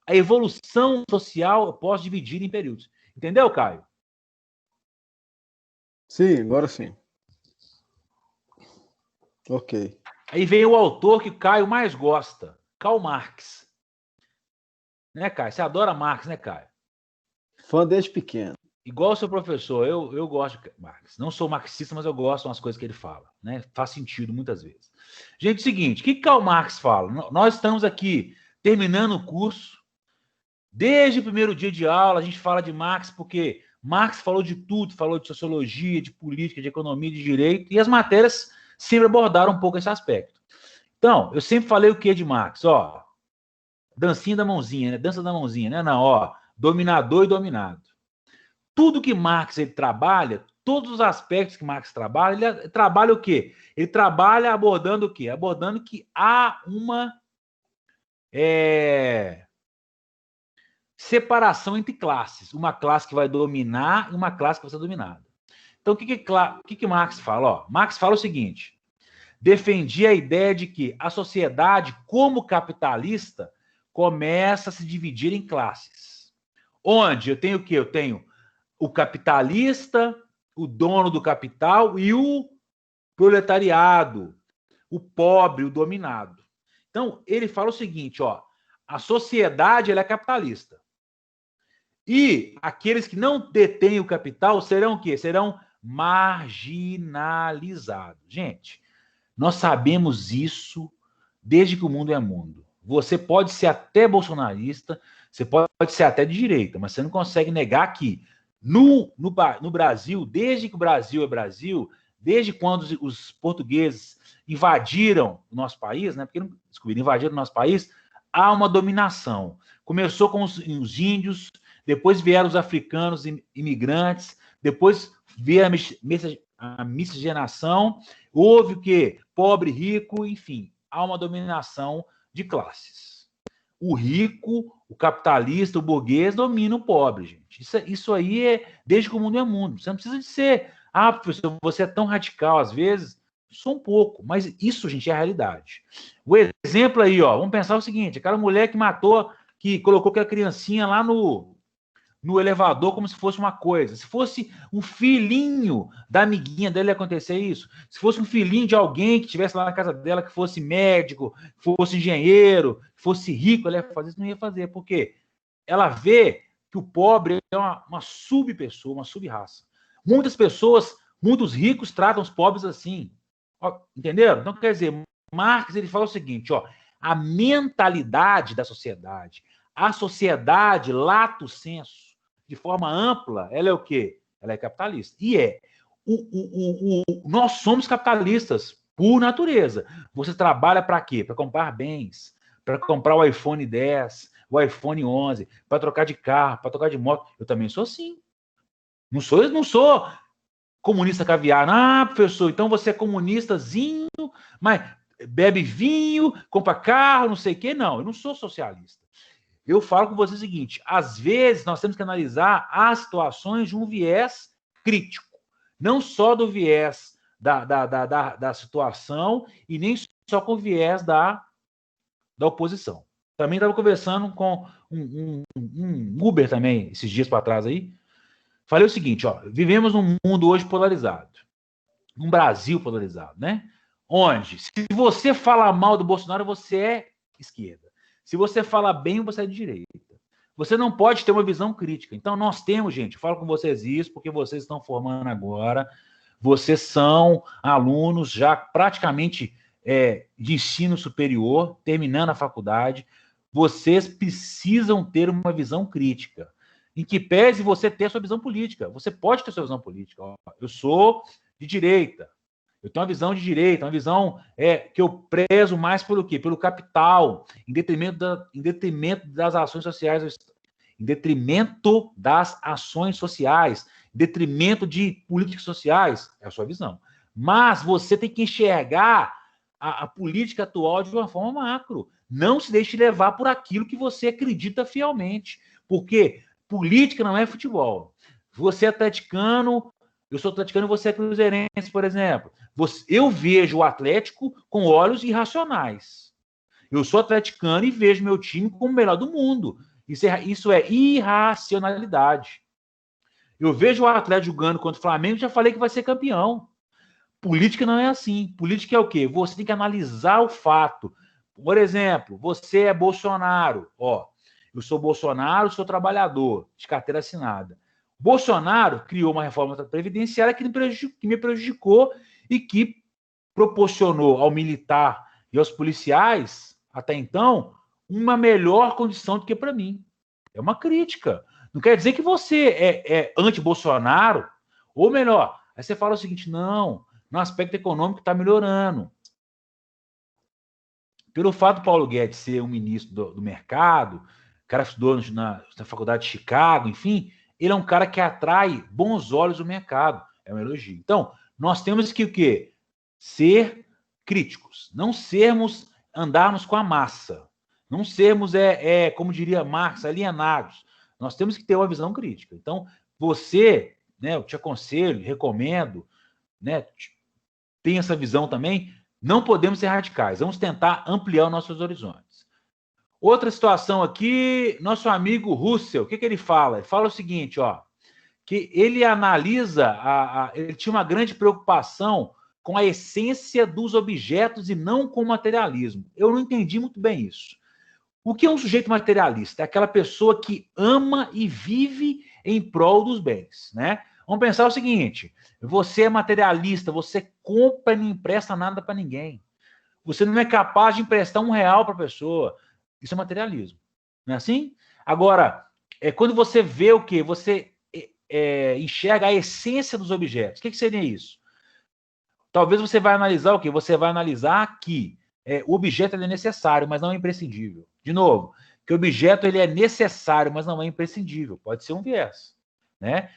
A evolução social eu posso dividir em períodos. Entendeu, Caio? Sim, agora sim. Ok. Aí vem o autor que o Caio mais gosta, Karl Marx. Né, Caio? Você adora Marx, né, Caio? Fã desde pequeno. Igual o seu professor, eu gosto de Marx. Não sou marxista, mas eu gosto das coisas que ele fala. Né? Faz sentido muitas vezes. Gente, é o seguinte, o que Karl Marx fala? Nós estamos aqui terminando o curso. Desde o primeiro dia de aula, a gente fala de Marx, porque Marx falou de tudo, falou de sociologia, de política, de economia, de direito, e as matérias sempre abordaram um pouco esse aspecto. Então, eu sempre falei o que de Marx? Ó, dancinha da mãozinha, né? Dança da mãozinha, né? Não, ó, dominador e dominado. Tudo que Marx ele trabalha, todos os aspectos que Marx trabalha, ele trabalha o quê? Ele trabalha abordando o quê? Abordando que há uma separação entre classes. Uma classe que vai dominar e uma classe que vai ser dominada. Então, o que Marx fala? Ó, Marx fala o seguinte, defendia a ideia de que a sociedade, como capitalista, começa a se dividir em classes. Onde eu tenho o quê? Eu tenho o capitalista, o dono do capital e o proletariado, o pobre, o dominado. Então, ele fala o seguinte, ó, a sociedade ela é capitalista. E aqueles que não detêm o capital serão o quê? Serão marginalizados. Gente, nós sabemos isso desde que o mundo é mundo. Você pode ser até bolsonarista, você pode ser até de direita, mas você não consegue negar que no Brasil, desde que o Brasil é Brasil, desde quando os portugueses invadiram o nosso país, né? Porque não descobriram, invadiram o nosso país, há uma dominação. Começou com os índios, depois vieram os africanos imigrantes, depois veio a miscigenação, houve o quê? Pobre, rico, enfim, há uma dominação de classes. O rico, o capitalista, o burguês domina o pobre, gente. Isso aí é desde que o mundo é mundo. Você não precisa de ser, professor, você é tão radical às vezes. Sou um pouco, mas isso, gente, é a realidade. O exemplo aí, ó, vamos pensar o seguinte, aquela mulher que matou, que colocou aquela criancinha lá no elevador como se fosse uma coisa. Se fosse um filhinho da amiguinha dela, ia acontecer isso. Se fosse um filhinho de alguém que estivesse lá na casa dela, que fosse médico, fosse engenheiro, fosse rico, ela ia fazer isso, não ia fazer. Por quê? Ela vê que o pobre é uma sub-pessoa, uma sub-raça. Muitas pessoas, muitos ricos tratam os pobres assim. Ó, entenderam? Então, quer dizer, Marx ele fala o seguinte, ó, a mentalidade da sociedade, a sociedade, lato sensu, de forma ampla, ela é o quê? Ela é capitalista. E nós somos capitalistas, por natureza. Você trabalha para quê? Para comprar bens, para comprar o iPhone 10, o iPhone 11, para trocar de carro, para trocar de moto. Eu também sou assim. Não sou comunista caviar. Professor, então você é comunistazinho, mas bebe vinho, compra carro, não sei o quê. Não, eu não sou socialista. Eu falo com você o seguinte, às vezes nós temos que analisar as situações de um viés crítico, não só do viés da situação e nem só com o viés da oposição. Também estava conversando com um Uber também, esses dias para trás aí, falei o seguinte, ó, vivemos num mundo hoje polarizado, num Brasil polarizado, né? Onde, se você fala mal do Bolsonaro, você é esquerda. Se você fala bem, você é de direita. Você não pode ter uma visão crítica. Então, nós temos, gente, eu falo com vocês isso, porque vocês estão formando agora, vocês são alunos já praticamente de ensino superior, terminando a faculdade, vocês precisam ter uma visão crítica. em que pese você ter a sua visão política. Você pode ter a sua visão política. Ó, eu sou de direita. Eu tenho uma visão de direita, uma visão que eu prezo mais pelo quê? Pelo capital, em detrimento das ações sociais, em detrimento das ações sociais, em detrimento de políticas sociais. É a sua visão. Mas você tem que enxergar a política atual de uma forma macro. Não se deixe levar por aquilo que você acredita fielmente. Porque política não é futebol. Você é atleticano, eu sou atleticano e você é cruzeirense, por exemplo. Eu vejo o Atlético com olhos irracionais. Eu sou atleticano e vejo meu time como o melhor do mundo. Isso é irracionalidade. Eu vejo o Atlético jogando contra o Flamengo e já falei que vai ser campeão. Política não é assim. Política é o quê? Você tem que analisar o fato. Por exemplo, você é Bolsonaro. Ó, eu sou Bolsonaro, sou trabalhador, de carteira assinada. Bolsonaro criou uma reforma previdenciária que me prejudicou e que proporcionou ao militar e aos policiais, até então, uma melhor condição do que para mim. É uma crítica. Não quer dizer que você é anti-Bolsonaro, ou melhor, aí você fala o seguinte, não, no aspecto econômico está melhorando. Pelo fato do Paulo Guedes ser um ministro do mercado, o cara estudou na faculdade de Chicago, enfim, ele é um cara que atrai bons olhos do mercado. É um elogio. Então, nós temos que o quê? Ser críticos. Não andarmos com a massa. Não sermos, como diria Marx, alienados. Nós temos que ter uma visão crítica. Então, você, né, eu te aconselho, recomendo, né, tem essa visão também, não podemos ser radicais. Vamos tentar ampliar os nossos horizontes. Outra situação aqui, nosso amigo Russell, o que ele fala? Ele fala o seguinte, ó, que ele analisa, ele tinha uma grande preocupação com a essência dos objetos e não com o materialismo. Eu não entendi muito bem isso. O que é um sujeito materialista? É aquela pessoa que ama e vive em prol dos bens, né? Vamos pensar o seguinte, você é materialista, você compra e não empresta nada para ninguém. Você não é capaz de emprestar R$1 para a pessoa. Isso é materialismo. Não é assim? Agora, quando você vê o quê? Você enxerga a essência dos objetos. O que seria isso? Talvez você vai analisar o quê? Você vai analisar que o objeto é necessário, mas não é imprescindível. De novo, que o objeto ele é necessário, mas não é imprescindível. Pode ser um viés. Né?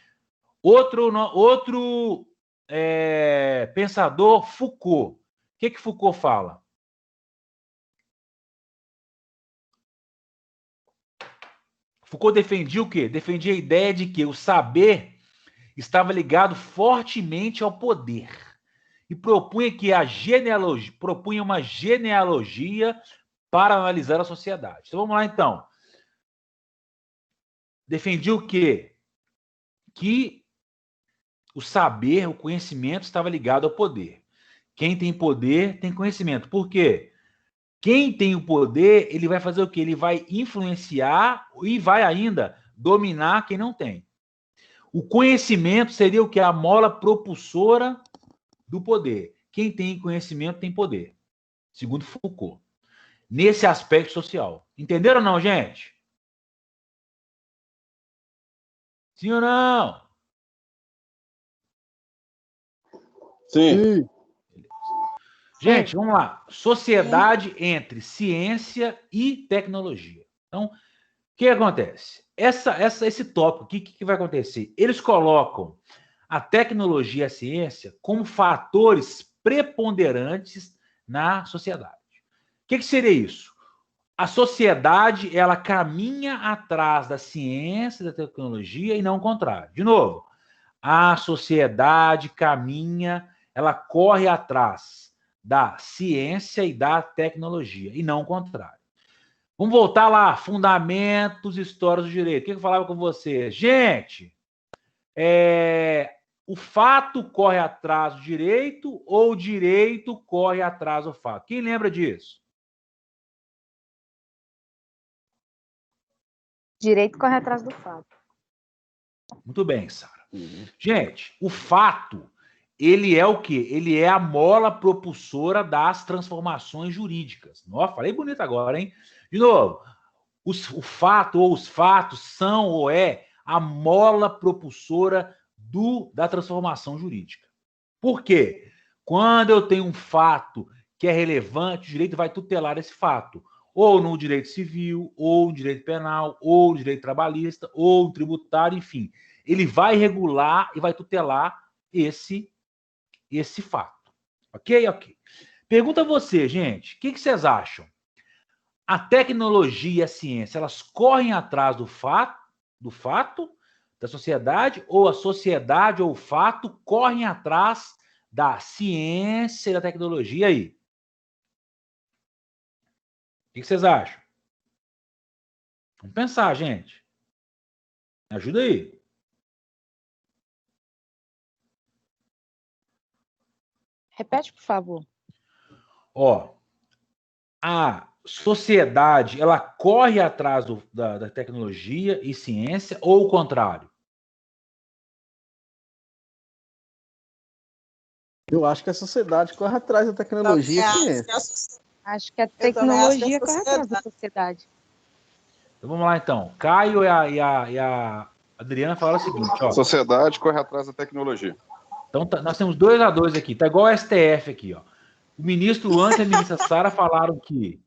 Outro pensador, Foucault. O que Foucault fala? Foucault defendia o quê? Defendia a ideia de que o saber estava ligado fortemente ao poder e propunha uma genealogia para analisar a sociedade. Então vamos lá então. Defendia o quê? Que o saber, o conhecimento estava ligado ao poder. Quem tem poder tem conhecimento. Por quê? Quem tem o poder, ele vai fazer o quê? Ele vai influenciar e vai ainda dominar quem não tem. O conhecimento seria o quê? A mola propulsora do poder. Quem tem conhecimento tem poder, segundo Foucault. Nesse aspecto social. Entenderam ou não, gente? Sim ou não? Sim. Gente, vamos lá. Sociedade entre ciência e tecnologia. Então, o que acontece? Esse tópico, o que vai acontecer? Eles colocam a tecnologia e a ciência como fatores preponderantes na sociedade. O que seria isso? A sociedade, ela caminha atrás da ciência e da tecnologia e não o contrário. De novo, a sociedade caminha, ela corre atrás da ciência e da tecnologia, e não o contrário. Vamos voltar lá, fundamentos, histórias do direito. O que eu falava com você? Gente, o fato corre atrás do direito ou o direito corre atrás do fato? Quem lembra disso? Direito corre atrás do fato. Muito bem, Sara. Gente, o fato, ele é o quê? Ele é a mola propulsora das transformações jurídicas. Nossa, falei bonito agora, hein? De novo, o fato ou os fatos são ou é a mola propulsora da transformação jurídica. Por quê? Quando eu tenho um fato que é relevante, o direito vai tutelar esse fato. Ou no direito civil, ou no direito penal, ou no direito trabalhista, ou no tributário, enfim. Ele vai regular e vai tutelar esse fato. Ok? Ok. Pergunta a você, gente, o que vocês acham? A tecnologia e a ciência, elas correm atrás do fato da sociedade, ou a sociedade ou o fato correm atrás da ciência e da tecnologia aí? O que vocês acham? Vamos pensar, gente. Me ajuda aí. Repete, por favor. Ó, a sociedade, ela corre atrás da tecnologia e ciência, ou o contrário? Eu acho que a sociedade corre atrás da tecnologia e ciência. Acho que a tecnologia corre atrás da sociedade. Então vamos lá, então. Caio e a Adriana falaram o seguinte, ó. A sociedade corre atrás da tecnologia. Então nós temos 2-2 aqui. Tá igual o STF aqui, ó. O ministro Luan e a ministra Sara falaram que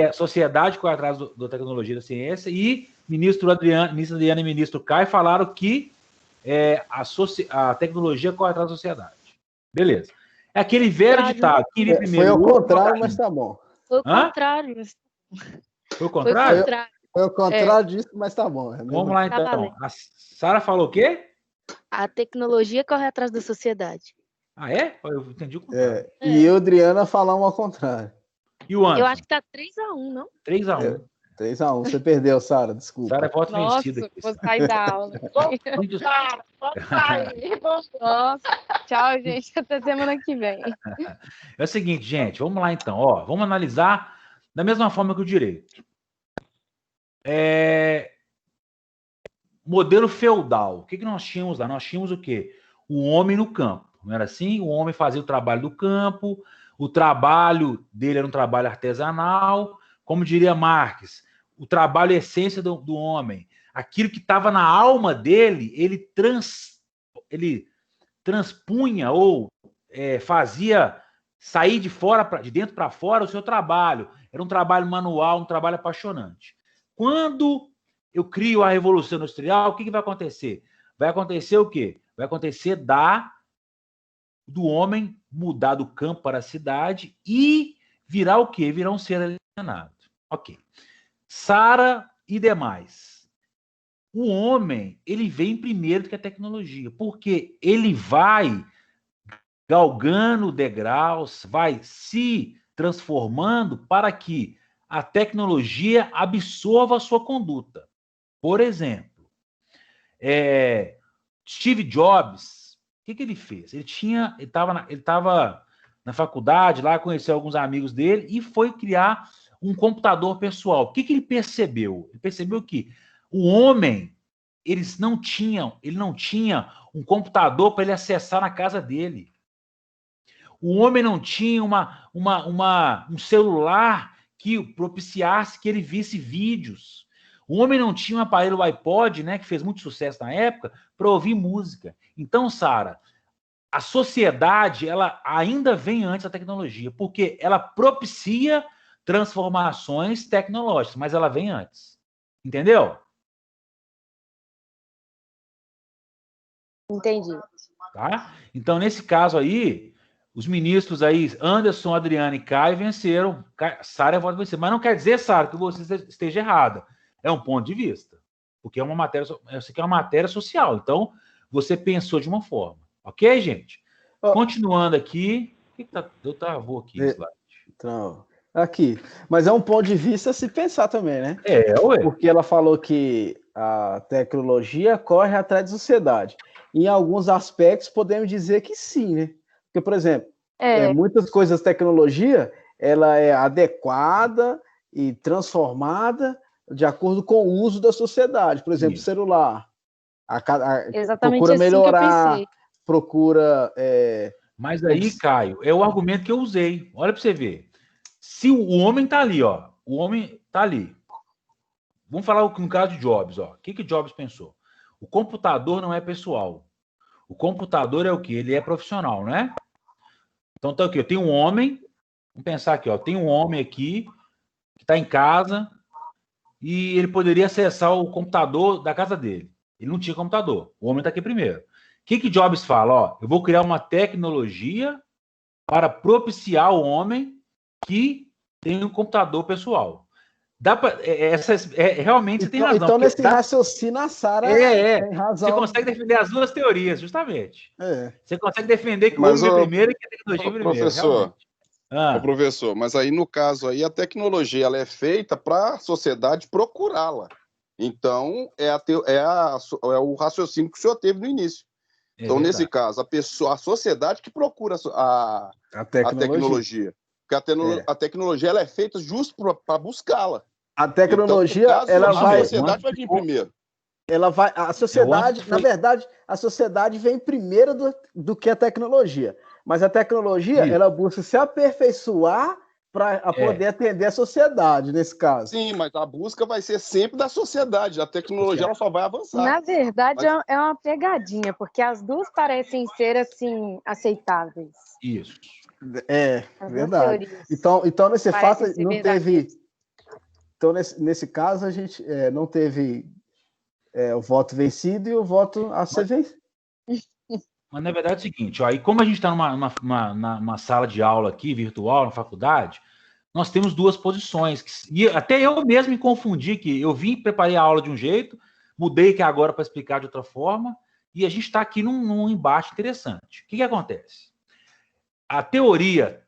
a sociedade corre atrás da tecnologia e da ciência, e ministra Adriana e ministro Caio falaram que a tecnologia corre atrás da sociedade. Beleza. É aquele velho ditado. Quem vê primeiro, Foi ao contrário, mas tá bom. Foi o contrário. Foi o contrário? Foi ao contrário disso, mas tá bom. Vamos lá, então. A Sara falou o quê? A tecnologia corre atrás da sociedade. Ah, é? Eu entendi o contrário. E eu, Adriana, falamos ao contrário. E o Anderson? Eu acho que tá 3-1, não? 3-1. 3-1. Você perdeu, Sara, desculpa. Sara é voto vencido aqui. Vou sair da aula. Nossa, tchau, gente. Até semana que vem. É o seguinte, gente, vamos lá então. Ó, vamos analisar da mesma forma que o direito. Modelo feudal. O que nós tínhamos lá? Nós tínhamos o quê? O homem no campo. Não era assim? O homem fazia o trabalho do campo, o trabalho dele era um trabalho artesanal. Como diria Marx, o trabalho é a essência do homem. Aquilo que estava na alma dele, ele transpunha ou fazia sair de dentro para fora o seu trabalho. Era um trabalho manual, um trabalho apaixonante. Quando eu crio a Revolução Industrial, o que vai acontecer? Vai acontecer o quê? Vai acontecer do homem mudar do campo para a cidade e virar o quê? Virar um ser alienado. Ok. Sara e demais. O homem, ele vem primeiro do que a tecnologia, porque ele vai galgando degraus, vai se transformando para que a tecnologia absorva a sua conduta. Por exemplo, Steve Jobs, o que ele fez? Ele estava na faculdade, lá conheceu alguns amigos dele e foi criar um computador pessoal. O que ele percebeu? Ele percebeu que o homem, ele não tinha um computador para ele acessar na casa dele. O homem não tinha um celular que propiciasse que ele visse vídeos. O homem não tinha um aparelho iPod, né, que fez muito sucesso na época, para ouvir música. Então, Sara, a sociedade, ela ainda vem antes da tecnologia, porque ela propicia transformações tecnológicas, mas ela vem antes. Entendeu? Entendi. Tá? Então, nesse caso aí, os ministros aí, Anderson, Adriana e Caio, venceram. Sara vota vencer. Mas não quer dizer, Sara, que você esteja errada. É um ponto de vista. Porque isso aqui é uma matéria social. Então, você pensou de uma forma. Ok, gente? Continuando aqui. O que tá? Eu travou aqui, slide. Então, aqui. Mas é um ponto de vista a se pensar também, né? Ué. Porque ela falou que a tecnologia corre atrás da sociedade. Em alguns aspectos, podemos dizer que sim, né? Porque, por exemplo, muitas coisas da tecnologia, ela é adequada e transformada de acordo com o uso da sociedade. Por exemplo, celular. Exatamente procura assim melhorar, procura... Mas aí, Caio, é o argumento que eu usei. Olha para você ver. Se o homem está ali, ó. O homem está ali. vamos falar no caso de Jobs. Ó. O que Jobs pensou? O computador não é pessoal. O computador é o quê? Ele é profissional, né? Então, tá aqui, eu tenho um homem, vamos pensar aqui, ó, tem um homem aqui que está em casa e ele poderia acessar o computador da casa dele. Ele não tinha computador. O homem está aqui primeiro. O que Jobs fala? Ó, eu vou criar uma tecnologia para propiciar o homem que tem um computador pessoal. Dá pra, realmente você tem razão. Então, nesse raciocínio, a Sara tem razão. Você consegue defender as duas teorias, justamente. Você consegue defender que o homem é primeiro e que a tecnologia é primeiro. Professor, mas aí, no caso, aí, a tecnologia ela é feita para a sociedade procurá-la. Então, é o raciocínio que o senhor teve no início. Então, nesse caso, a sociedade que procura a tecnologia. Porque a tecnologia ela é feita justo para buscá-la. A tecnologia, então, caso, ela vai... A sociedade vai vir primeiro. Ela vai... A sociedade, na verdade, a sociedade vem primeiro do que a tecnologia. Mas a tecnologia, ela busca se aperfeiçoar para poder atender a sociedade, nesse caso. Sim, mas a busca vai ser sempre da sociedade. A tecnologia ela só vai avançar. Na verdade, é uma pegadinha, porque as duas parecem ser, assim, aceitáveis. Isso. É, verdade. Então, nesse fato, não teve... Então, nesse caso, a gente não teve o voto vencido e o voto a ser vencido. Mas, na verdade, é o seguinte, ó, e como a gente está numa sala de aula aqui, virtual, na faculdade, nós temos duas posições. E até eu mesmo me confundi, que eu preparei a aula de um jeito, mudei aqui agora para explicar de outra forma, e a gente está aqui num embate interessante. O que acontece? A teoria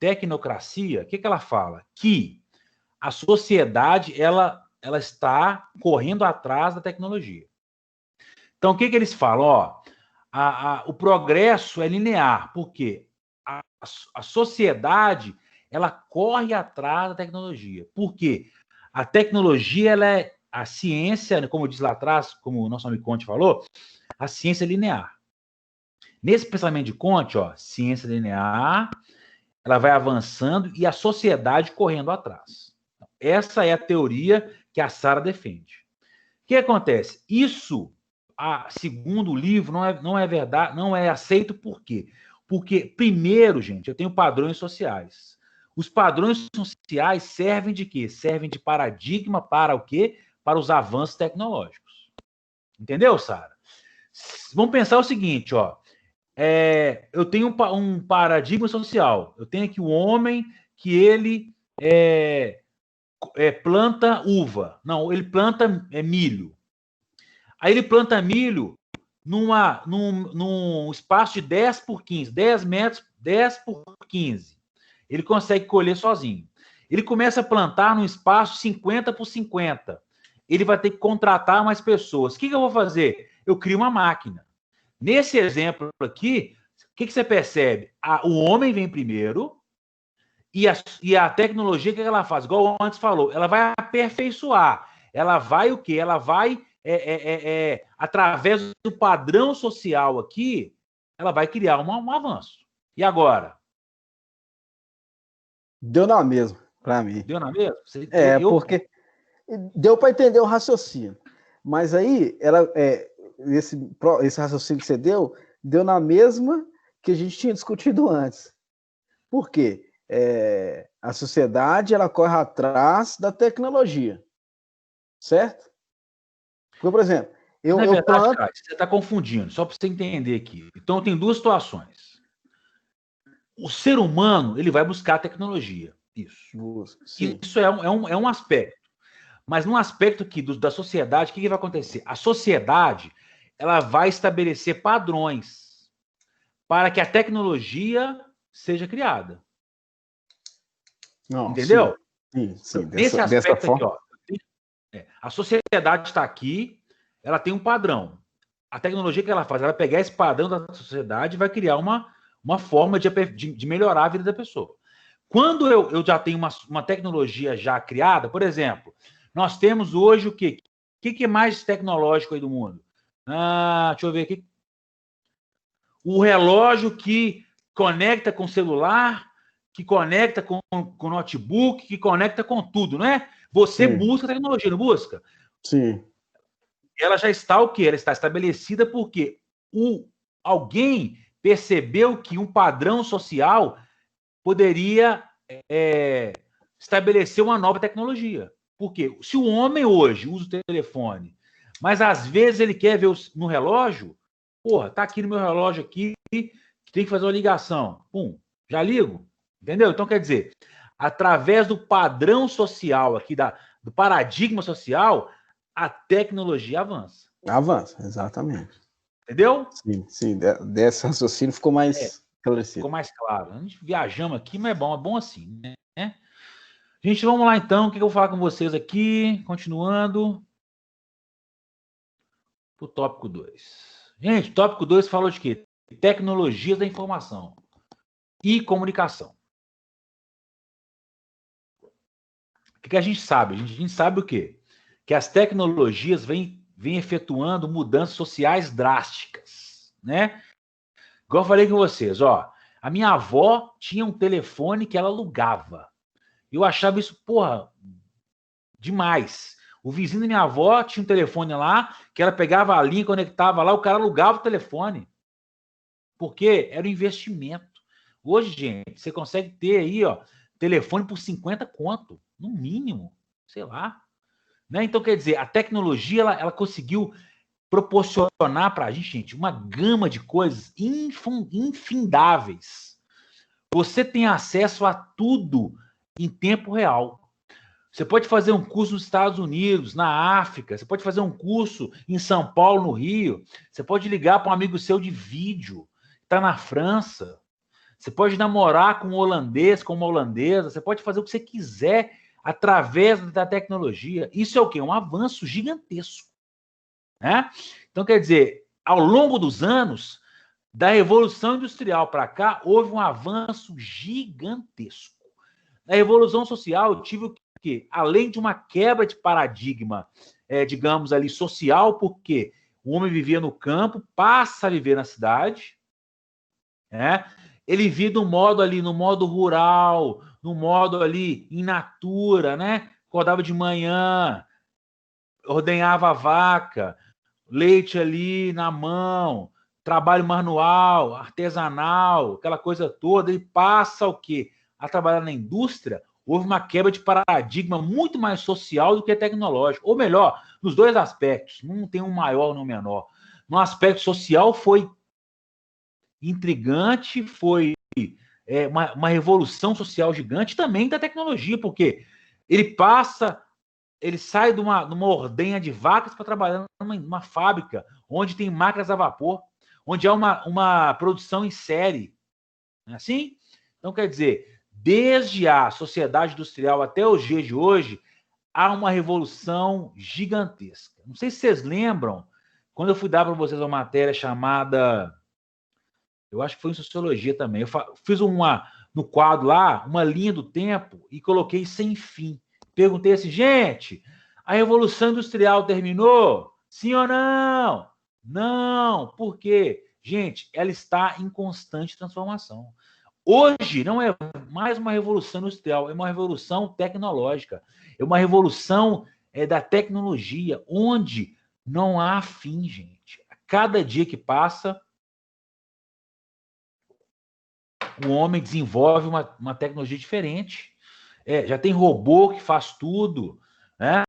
tecnocracia, o que ela fala? Que a sociedade ela está correndo atrás da tecnologia. Então, o que eles falam? Ó, o progresso é linear, porque a sociedade ela corre atrás da tecnologia. Por quê? A tecnologia, a ciência, como diz lá atrás, como o nosso amigo Conte falou, a ciência é linear. Nesse pensamento de Conte, ó, ciência linear, ela vai avançando e a sociedade correndo atrás. Essa é a teoria que a Sara defende. O que acontece? Isso, segundo o livro, não é verdade, não é aceito por quê? Porque, primeiro, gente, eu tenho padrões sociais. Os padrões sociais servem de quê? Servem de paradigma para o quê? Para os avanços tecnológicos. Entendeu, Sara? Vamos pensar o seguinte, ó. Eu tenho um paradigma social. Eu tenho aqui o homem que ele planta uva. Não, ele planta milho. Aí ele planta milho num espaço de 10 por 15, 10 metros, 10 por 15. Ele consegue colher sozinho. Ele começa a plantar num espaço 50 por 50. Ele vai ter que contratar mais pessoas. O que eu vou fazer? Eu crio uma máquina. Nesse exemplo aqui, o que você percebe? O homem vem primeiro e a tecnologia, o que ela faz? Igual o antes falou, ela vai aperfeiçoar. Ela vai o quê? Ela vai, através do padrão social aqui, ela vai criar um avanço. E agora? Deu na mesma, para mim. Deu na mesma? Porque deu para entender o raciocínio. Mas aí, esse raciocínio que você deu na mesma que a gente tinha discutido antes. Por quê? A sociedade ela corre atrás da tecnologia. Certo? Porque, por exemplo, eu planto... Cara, você está confundindo, só para você entender aqui. Então, tem duas situações. O ser humano ele vai buscar a tecnologia. Isso é um aspecto. Mas num aspecto aqui da sociedade, o que vai acontecer? A sociedade ela vai estabelecer padrões para que a tecnologia seja criada. Não, entendeu? Sim. Nesse aspecto aqui, ó, a sociedade está aqui, ela tem um padrão. A tecnologia que ela faz, ela vai pegar esse padrão da sociedade e vai criar uma forma de melhorar a vida da pessoa. Quando eu já tenho uma tecnologia já criada, por exemplo, nós temos hoje o quê? O que é mais tecnológico aí do mundo? Deixa eu ver aqui. O relógio que conecta com o celular, que conecta com o notebook, que conecta com tudo, não é? Você busca tecnologia, não busca? Sim. Ela já está o quê? Ela está estabelecida porque alguém percebeu que um padrão social poderia estabelecer uma nova tecnologia. Porque se o homem hoje usa o telefone, mas às vezes ele quer ver no relógio, porra, tá aqui no meu relógio aqui, tem que fazer uma ligação. Pum, já ligo. Entendeu? Então, quer dizer, através do padrão social aqui, do paradigma social, a tecnologia avança. Avança, exatamente. Entendeu? Sim. Desse raciocínio ficou mais esclarecido. Ficou mais claro. A gente viajamos aqui, mas é bom assim, né? Gente, vamos lá então. O que eu vou falar com vocês aqui? Continuando. Pro tópico 2. Gente, tópico 2 falou de quê? Tecnologias da informação e comunicação. O que a gente sabe? A gente sabe o quê? Que as tecnologias vêm efetuando mudanças sociais drásticas, né? Igual eu falei com vocês, ó. A minha avó tinha um telefone que ela alugava. Eu achava isso, porra, demais. O vizinho da minha avó tinha um telefone lá, que ela pegava a linha, conectava lá, o cara alugava o telefone. Porque era um investimento. Hoje, gente, você consegue ter aí, ó, telefone por 50 conto, no mínimo, sei lá. Né? Então, quer dizer, a tecnologia, ela conseguiu proporcionar para a gente, uma gama de coisas infindáveis. Você tem acesso a tudo em tempo real. Você pode fazer um curso nos Estados Unidos, na África, você pode fazer um curso em São Paulo, no Rio, você pode ligar para um amigo seu de vídeo, que está na França, você pode namorar com um holandês, com uma holandesa, você pode fazer o que você quiser através da tecnologia. Isso é o quê? Um avanço gigantesco. Né? Então, quer dizer, ao longo dos anos, da Revolução Industrial para cá, houve um avanço gigantesco. Na Revolução Social, eu tive o quê? Além de uma quebra de paradigma, digamos ali, social, porque o homem vivia no campo, passa a viver na cidade, né? Ele vivia no modo rural, no modo ali in natura, né? Acordava de manhã, ordenhava a vaca, leite ali na mão, trabalho manual, artesanal, aquela coisa toda, ele passa o quê? A trabalhar na indústria. Houve uma quebra de paradigma muito mais social do que tecnológico. Ou melhor, nos dois aspectos, não tem um maior nem um menor. No aspecto social foi intrigante, foi uma revolução social gigante também da tecnologia, porque ele sai de uma ordenha de vacas para trabalhar numa fábrica, onde tem máquinas a vapor, onde há uma produção em série. Não é assim? Então, quer dizer, desde a sociedade industrial até os dias de hoje, há uma revolução gigantesca. Não sei se vocês lembram, quando eu fui dar para vocês uma matéria chamada... Eu acho que foi em sociologia também. Eu fiz no quadro lá, uma linha do tempo e coloquei sem fim. Perguntei assim, gente, a Revolução Industrial terminou? Sim ou não? Não. Por quê? Gente, ela está em constante transformação. Hoje não é mais uma revolução industrial, é uma revolução tecnológica. É uma revolução da tecnologia, onde não há fim, gente. A cada dia que passa, o homem desenvolve uma tecnologia diferente. Já tem robô que faz tudo, né?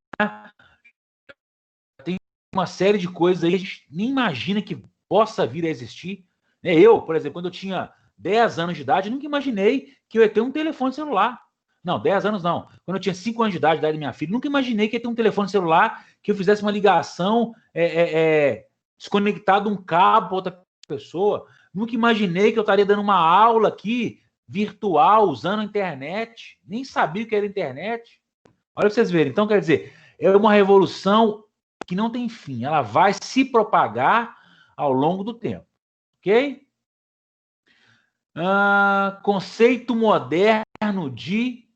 Tem uma série de coisas aí que a gente nem imagina que possa vir a existir. Eu, por exemplo, quando eu tinha 10 anos de idade, eu nunca imaginei que eu ia ter um telefone celular. Não, 10 anos não. Quando eu tinha 5 anos de idade, da minha filha, nunca imaginei que ia ter um telefone celular, que eu fizesse uma ligação desconectado um cabo para outra pessoa. Nunca imaginei que eu estaria dando uma aula aqui, virtual, usando a internet. Nem sabia o que era internet. Olha para vocês verem. Então, quer dizer, é uma revolução que não tem fim. Ela vai se propagar ao longo do tempo. Ok? Conceito moderno de...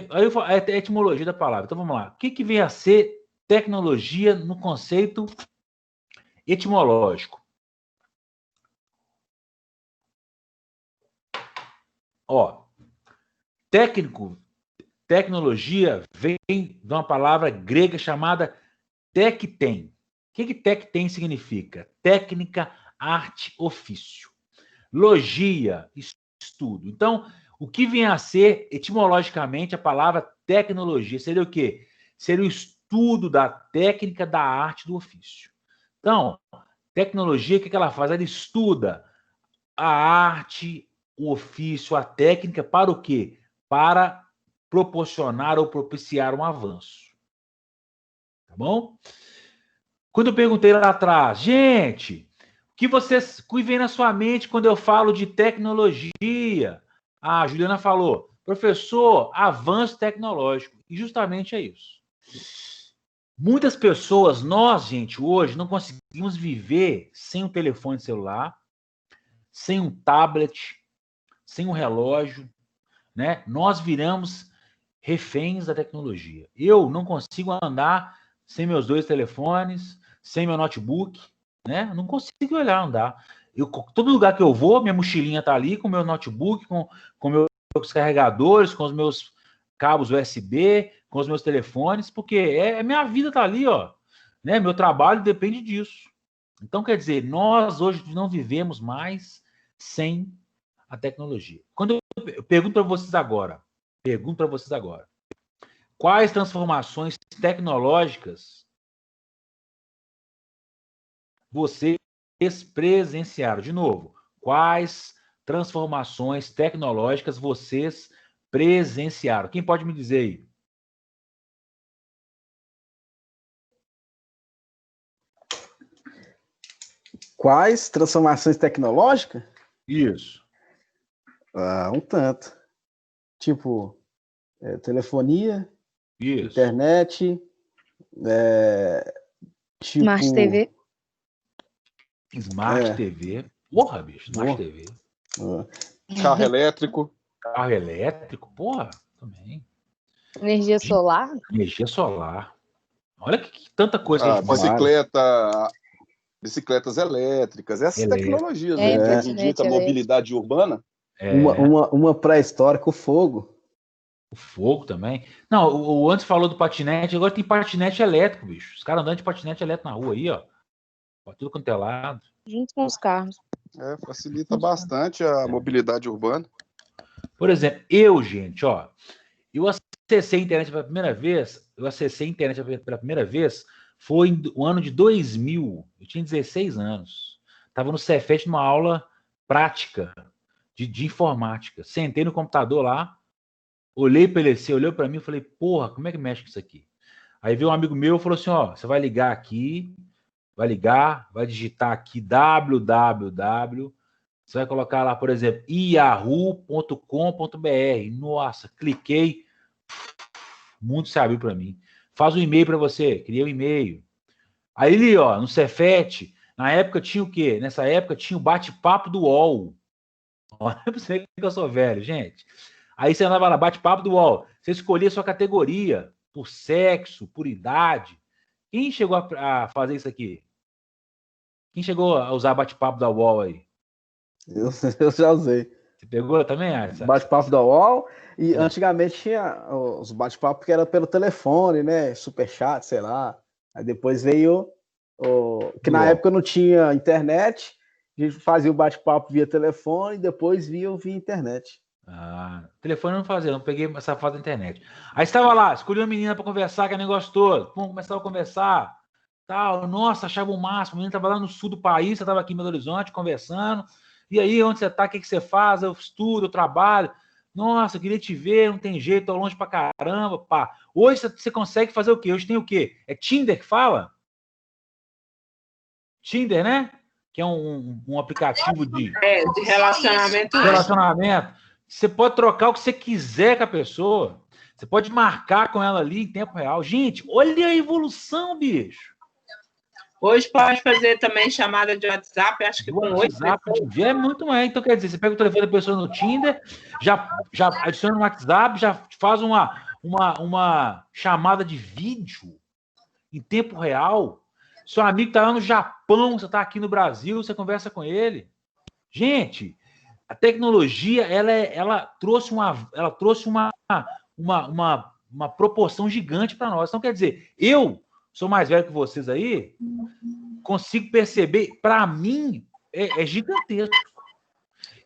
Aí eu falo, é a etimologia da palavra. Então, vamos lá. O que vem a ser tecnologia no conceito etimológico? tecnologia vem de uma palavra grega chamada tekten. O que tekten significa? Técnica, arte, ofício. Logia, estudo. Então, o que vem a ser, etimologicamente, a palavra tecnologia seria o quê? Seria o estudo da técnica, da arte, do ofício. Então, tecnologia, o que ela faz? Ela estuda a arte, o ofício, a técnica, para o quê? Para proporcionar ou propiciar um avanço. Tá bom? Quando eu perguntei lá atrás, gente, o que vem na sua mente quando eu falo de tecnologia? A Juliana falou, professor, avanço tecnológico. E justamente é isso. Muitas pessoas, nós, gente, hoje não conseguimos viver sem um telefone celular, sem um tablet, sem um relógio, né? Nós viramos reféns da tecnologia. Eu não consigo andar sem meus 2 telefones, sem meu notebook, né? Não consigo andar. Todo lugar que eu vou, minha mochilinha tá ali com meu notebook, com meus carregadores, com os meus cabos USB, com os meus telefones, porque minha vida tá ali, ó, né? Meu trabalho depende disso. Então, quer dizer, nós hoje não vivemos mais sem a tecnologia. Quando eu pergunto para vocês agora, quais transformações tecnológicas vocês presenciaram? De novo, quais transformações tecnológicas vocês presenciaram? Quem pode me dizer aí? Quais transformações tecnológicas? Isso. Um tanto. Tipo, telefonia, Isso. internet, tipo... Smart TV. Smart TV. Porra, bicho, Smart TV. Carro elétrico. Carro elétrico, porra, também. Energia solar. Energia solar. Olha que tanta coisa que a gente Bicicletas elétricas, essas tecnologias, né? Que hoje em dia com a mobilidade urbana. Uma pré-histórica, o fogo. O fogo também. Não, o antes falou do patinete, agora tem patinete elétrico, bicho. Os caras andando de patinete elétrico na rua aí, ó. Pra tudo quanto é lado. Junto com os carros. Facilita bastante a mobilidade urbana. Por exemplo, eu acessei a internet pela primeira vez, foi no ano de 2000. Eu tinha 16 anos. Estava no Cefet numa aula prática de informática. Sentei no computador lá, olhei para ele, olhou para mim e falei, porra, como é que mexe com isso aqui? Aí veio um amigo meu e falou assim, ó, você vai ligar aqui, vai digitar aqui www, você vai colocar lá, por exemplo, yahoo.com.br. Nossa, cliquei, o mundo se abriu para mim. Faz um e-mail para você, cria um e-mail. Aí ali, ó, no Cefet, na época tinha o quê? Nessa época tinha o bate-papo do UOL. Olha pra você que eu sou velho, gente. Aí você andava lá, bate-papo do UOL. Você escolhia a sua categoria, por sexo, por idade. Quem chegou a fazer isso aqui? Quem chegou a usar bate-papo da UOL aí? Eu já usei. Você pegou também, Alisson? Bate-papo da UOL. E antigamente tinha os bate-papos que era pelo telefone, né? Superchat, sei lá. Aí depois veio que na época não tinha internet, a gente fazia o bate-papo via telefone e depois via internet. Telefone eu não fazia, não peguei essa foto da internet. Aí estava lá, escolhi uma menina para conversar, que é negócio todo. Pum, começava a conversar. Tal, nossa, achava o máximo. A menina estava lá no sul do país, você estava aqui em Belo Horizonte conversando. E aí, onde você está? O que você faz? Eu estudo, eu trabalho. Nossa, eu queria te ver, não tem jeito, tô longe pra caramba, pá. Hoje você consegue fazer o quê? Hoje tem o quê? É Tinder que fala? Tinder, né? Que é um aplicativo de relacionamento. Você pode trocar o que você quiser com a pessoa. Você pode marcar com ela ali em tempo real. Gente, olha a evolução, bicho. Hoje pode fazer também chamada de WhatsApp, acho que com 8 pessoas. É muito mais. Então, quer dizer, você pega o telefone da pessoa no Tinder, já adiciona no WhatsApp, já faz uma chamada de vídeo em tempo real. Seu amigo está lá no Japão, você está aqui no Brasil, você conversa com ele. Gente, a tecnologia, ela trouxe uma proporção gigante para nós. Então, quer dizer, eu sou mais velho que vocês aí, consigo perceber, para mim, é gigantesco.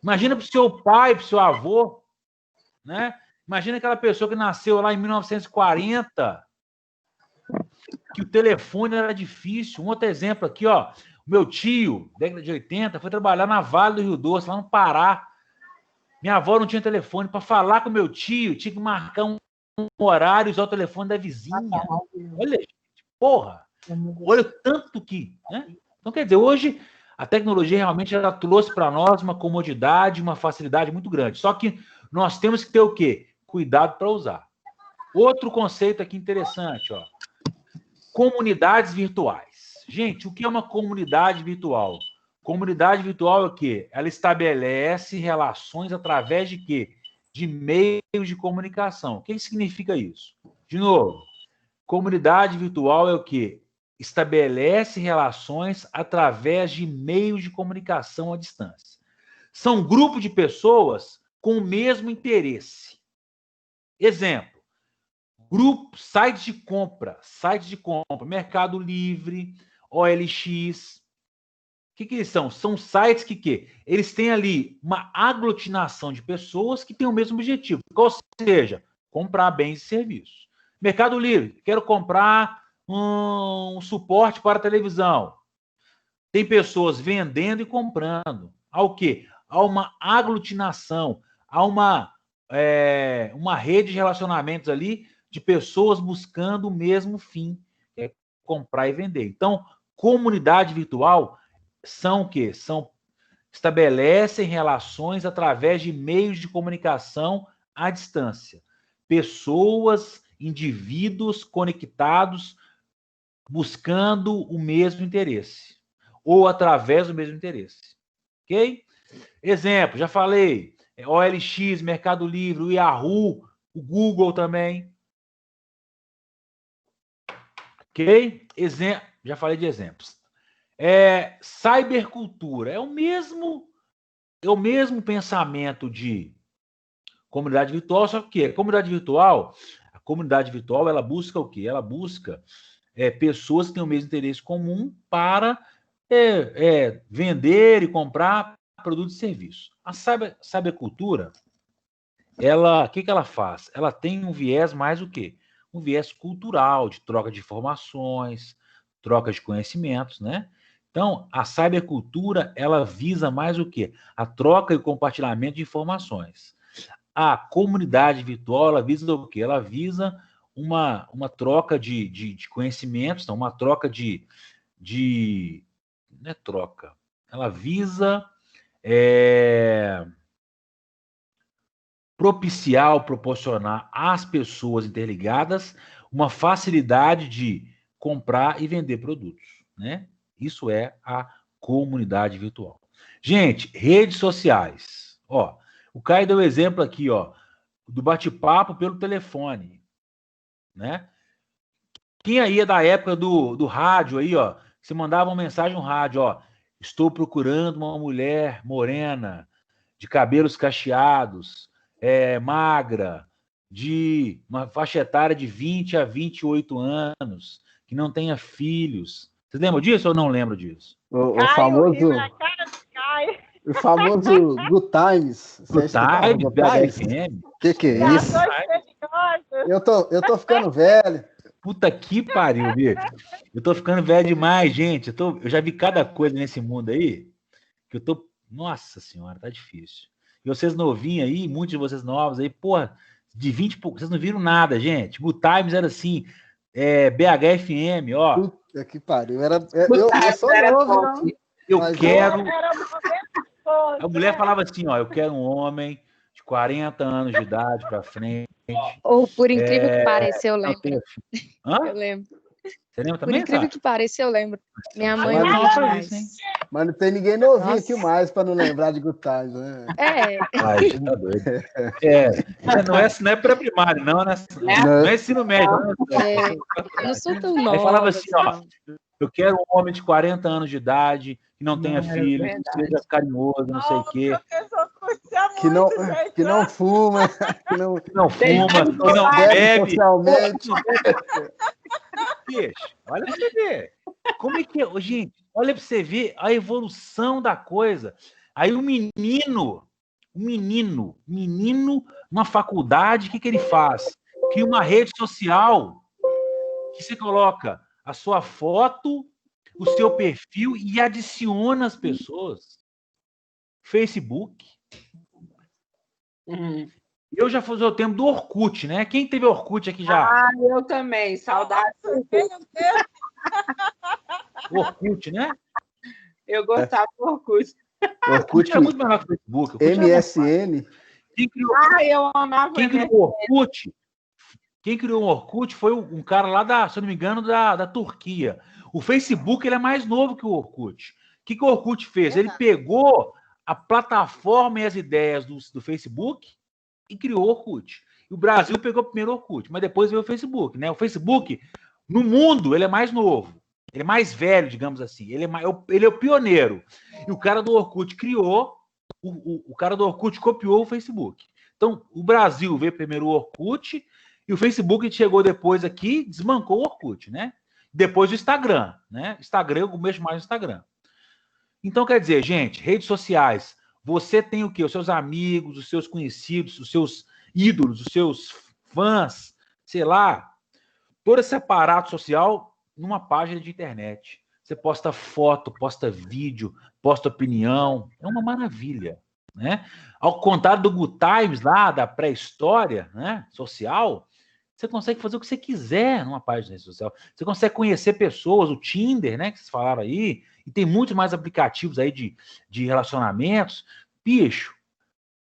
Imagina para o seu pai, para o seu avô, né? Imagina aquela pessoa que nasceu lá em 1940, que o telefone era difícil. Um outro exemplo aqui, ó. O meu tio, década de 80, foi trabalhar na Vale do Rio Doce, lá no Pará. Minha avó não tinha telefone. Para falar com meu tio, tinha que marcar um horário e usar o telefone da vizinha. Olha, gente, porra! Olha o tanto que... Né? Então, quer dizer, hoje a tecnologia realmente ela trouxe para nós uma comodidade, uma facilidade muito grande. Só que nós temos que ter o quê? Cuidado para usar. Outro conceito aqui interessante, ó. Comunidades virtuais. Gente, o que é uma comunidade virtual? Comunidade virtual é o quê? Ela estabelece relações através de quê? De meios de comunicação. O que significa isso? De novo, comunidade virtual é o quê? Estabelece relações através de meios de comunicação à distância. São grupos de pessoas com o mesmo interesse. Exemplo, grupos, sites de compra, Mercado Livre, OLX. O que eles são? São sites que eles têm ali uma aglutinação de pessoas que têm o mesmo objetivo, ou seja, comprar bens e serviços. Mercado Livre, quero comprar um suporte para televisão. Tem pessoas vendendo e comprando. Há o quê? Há uma aglutinação, há uma rede de relacionamentos ali de pessoas buscando o mesmo fim, que é comprar e vender. Então, comunidade virtual são o quê? Estabelecem relações através de meios de comunicação à distância. Pessoas, indivíduos conectados buscando o mesmo interesse ou através do mesmo interesse. Ok? Exemplo, já falei, OLX, Mercado Livre, o Yahoo, o Google também. Ok? Já falei de exemplos. Cybercultura é o mesmo pensamento de comunidade virtual, só que a comunidade virtual ela busca o quê? Ela busca pessoas que têm o mesmo interesse comum para vender e comprar produtos e serviços. A cybercultura, o que ela faz? Ela tem um viés mais o quê? Um viés cultural, de troca de informações, troca de conhecimentos, né? Então, a cybercultura, ela visa mais o quê? A troca e o compartilhamento de informações. A comunidade virtual, ela visa o quê? Ela visa uma troca de conhecimentos, então, uma troca não é troca. Ela visa propiciar ou proporcionar às pessoas interligadas uma facilidade de comprar e vender produtos, né? Isso é a comunidade virtual. Gente, redes sociais. Ó, o Caio deu exemplo aqui, ó, do bate-papo pelo telefone, né? Quem aí é da época do rádio aí, ó, você mandava uma mensagem no rádio, ó, estou procurando uma mulher morena, de cabelos cacheados, magra, de uma faixa etária de 20 a 28 anos, que não tenha filhos. Vocês lembram disso ou não lembram disso? O famoso... O famoso Good Times. Good Times, BHFM. Que é isso? Eu tô ficando velho. Puta que pariu, bicho. Eu tô ficando velho demais, gente. Eu já vi cada coisa nesse mundo aí, que eu tô... Nossa senhora, tá difícil. E vocês novinhos aí, muitos de vocês novos aí, porra, de 20 e pouco, vocês não viram nada, gente. Good Times era assim, BHFM, ó. Puta que pariu. Eu sou novo, não. Eu quero... A mulher falava assim, ó, eu quero um homem de 40 anos de idade para frente. Ou por incrível que pareça, eu lembro. Eu lembro. Você lembra também? Por incrível que pareça, eu lembro. Minha mãe fala isso, hein? Mas não tem ninguém novinho aqui mais para não lembrar de Good Times, né? Ai, tá doido. Não é pré-primário, não é ensino médio. Eu não sou tão nova. Aí falava assim, ó, eu quero um homem de 40 anos de idade, que não tenha filho, que seja carinhoso, não sei o quê. que não fuma, que não bebe socialmente. Bicho, olha pra você ver. Como é que é? Gente, olha pra você ver a evolução da coisa. Aí o menino, numa faculdade, o que ele faz? Cria uma rede social que você coloca a sua foto, o seu perfil e adiciona as pessoas. Facebook. Eu já fui o tempo do Orkut, né? Quem teve Orkut aqui já? Ah, eu também. Saudade. Orkut, né? Eu gostava do Orkut. Orkut é muito melhor que o Facebook. MSN. Eu amava quem criou o Orkut? Quem criou o Orkut foi um cara lá se eu não me engano, da Turquia. O Facebook ele é mais novo que o Orkut. O que o Orkut fez? Ele pegou a plataforma e as ideias do Facebook e criou o Orkut. E o Brasil pegou primeiro o Orkut, mas depois veio o Facebook, né? O Facebook, no mundo, ele é mais novo. Ele é mais velho, digamos assim. Ele é o pioneiro. E o cara do Orkut criou, o cara do Orkut copiou o Facebook. Então, o Brasil veio primeiro o Orkut e o Facebook chegou depois aqui, desmancou o Orkut, né? Depois o Instagram, né? Instagram, eu mexo mais no Instagram. Então, quer dizer, gente, redes sociais, você tem o quê? Os seus amigos, os seus conhecidos, os seus ídolos, os seus fãs, sei lá, todo esse aparato social numa página de internet. Você posta foto, posta vídeo, posta opinião, é uma maravilha, né? Ao contrário do Good Times lá, da pré-história, né, social, você consegue fazer o que você quiser numa página social. Você consegue conhecer pessoas, o Tinder, né, que vocês falaram aí, e tem muitos mais aplicativos aí de relacionamentos. Bicho,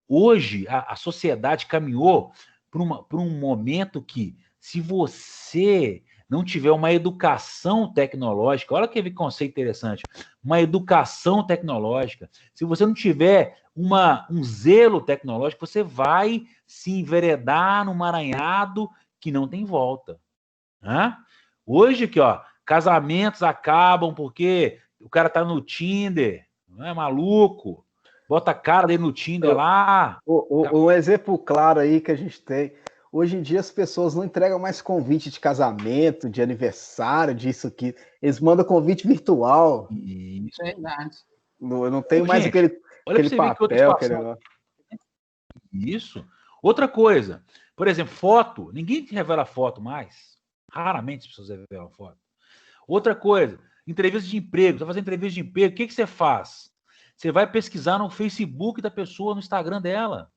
hoje a sociedade caminhou para um momento que, se você não tiver uma educação tecnológica, olha que conceito interessante, uma educação tecnológica, se você não tiver um zelo tecnológico, você vai se enveredar num emaranhado que não tem volta. Hã? Hoje aqui, ó, casamentos acabam porque o cara tá no Tinder, não é maluco? Bota a cara dele no Tinder lá. Um exemplo claro aí que a gente tem. Hoje em dia as pessoas não entregam mais convite de casamento, de aniversário, disso aqui. Eles mandam convite virtual. Isso é verdade. Não tem mais aquele papel. Aquele... Isso. Outra coisa, por exemplo, foto. Ninguém revela foto mais. Raramente as pessoas revelam foto. Outra coisa, entrevista de emprego. Você vai fazer entrevista de emprego, o que você faz? Você vai pesquisar no Facebook da pessoa, no Instagram dela.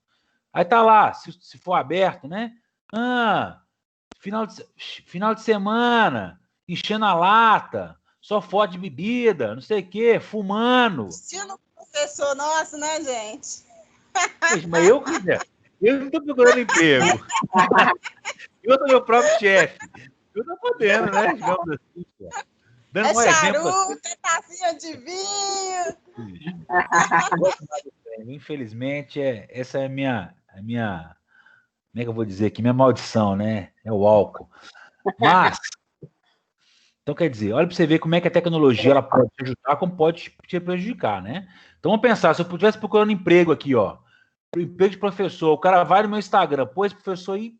Aí tá lá, se for aberto, né? Final de semana, enchendo a lata, só foto de bebida, não sei o quê, fumando. Estilo professor nosso, né, gente? Mas eu não tô procurando emprego. Eu sou meu próprio chefe. Eu tô podendo, né? Digamos assim, dando charuto, tacinha de vinho. Infelizmente, essa é a minha, como é que eu vou dizer aqui? Minha maldição, né? É o álcool. Mas, então quer dizer, olha para você ver como é que a tecnologia ela pode te ajudar, como pode te prejudicar, né? Então vamos pensar, se eu estivesse procurando emprego aqui, ó, emprego de professor, o cara vai no meu Instagram, pô, esse professor aí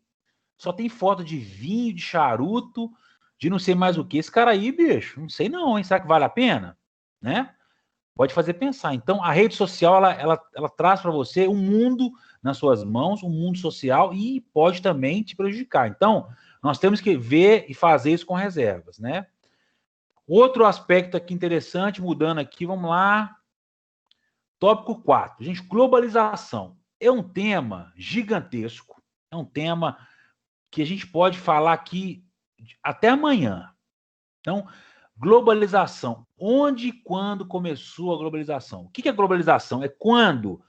só tem foto de vinho, de charuto, de não sei mais o que. Esse cara aí, bicho, não sei não, hein? Será que vale a pena? Né? Pode fazer pensar. Então, a rede social, ela traz para você um mundo nas suas mãos, um mundo social, e pode também te prejudicar. Então, nós temos que ver e fazer isso com reservas, né? Outro aspecto aqui interessante, mudando aqui, vamos lá. Tópico 4. Gente, globalização. É um tema gigantesco, é um tema que a gente pode falar aqui até amanhã. Então, globalização. Onde e quando começou a globalização? O que é globalização? É quando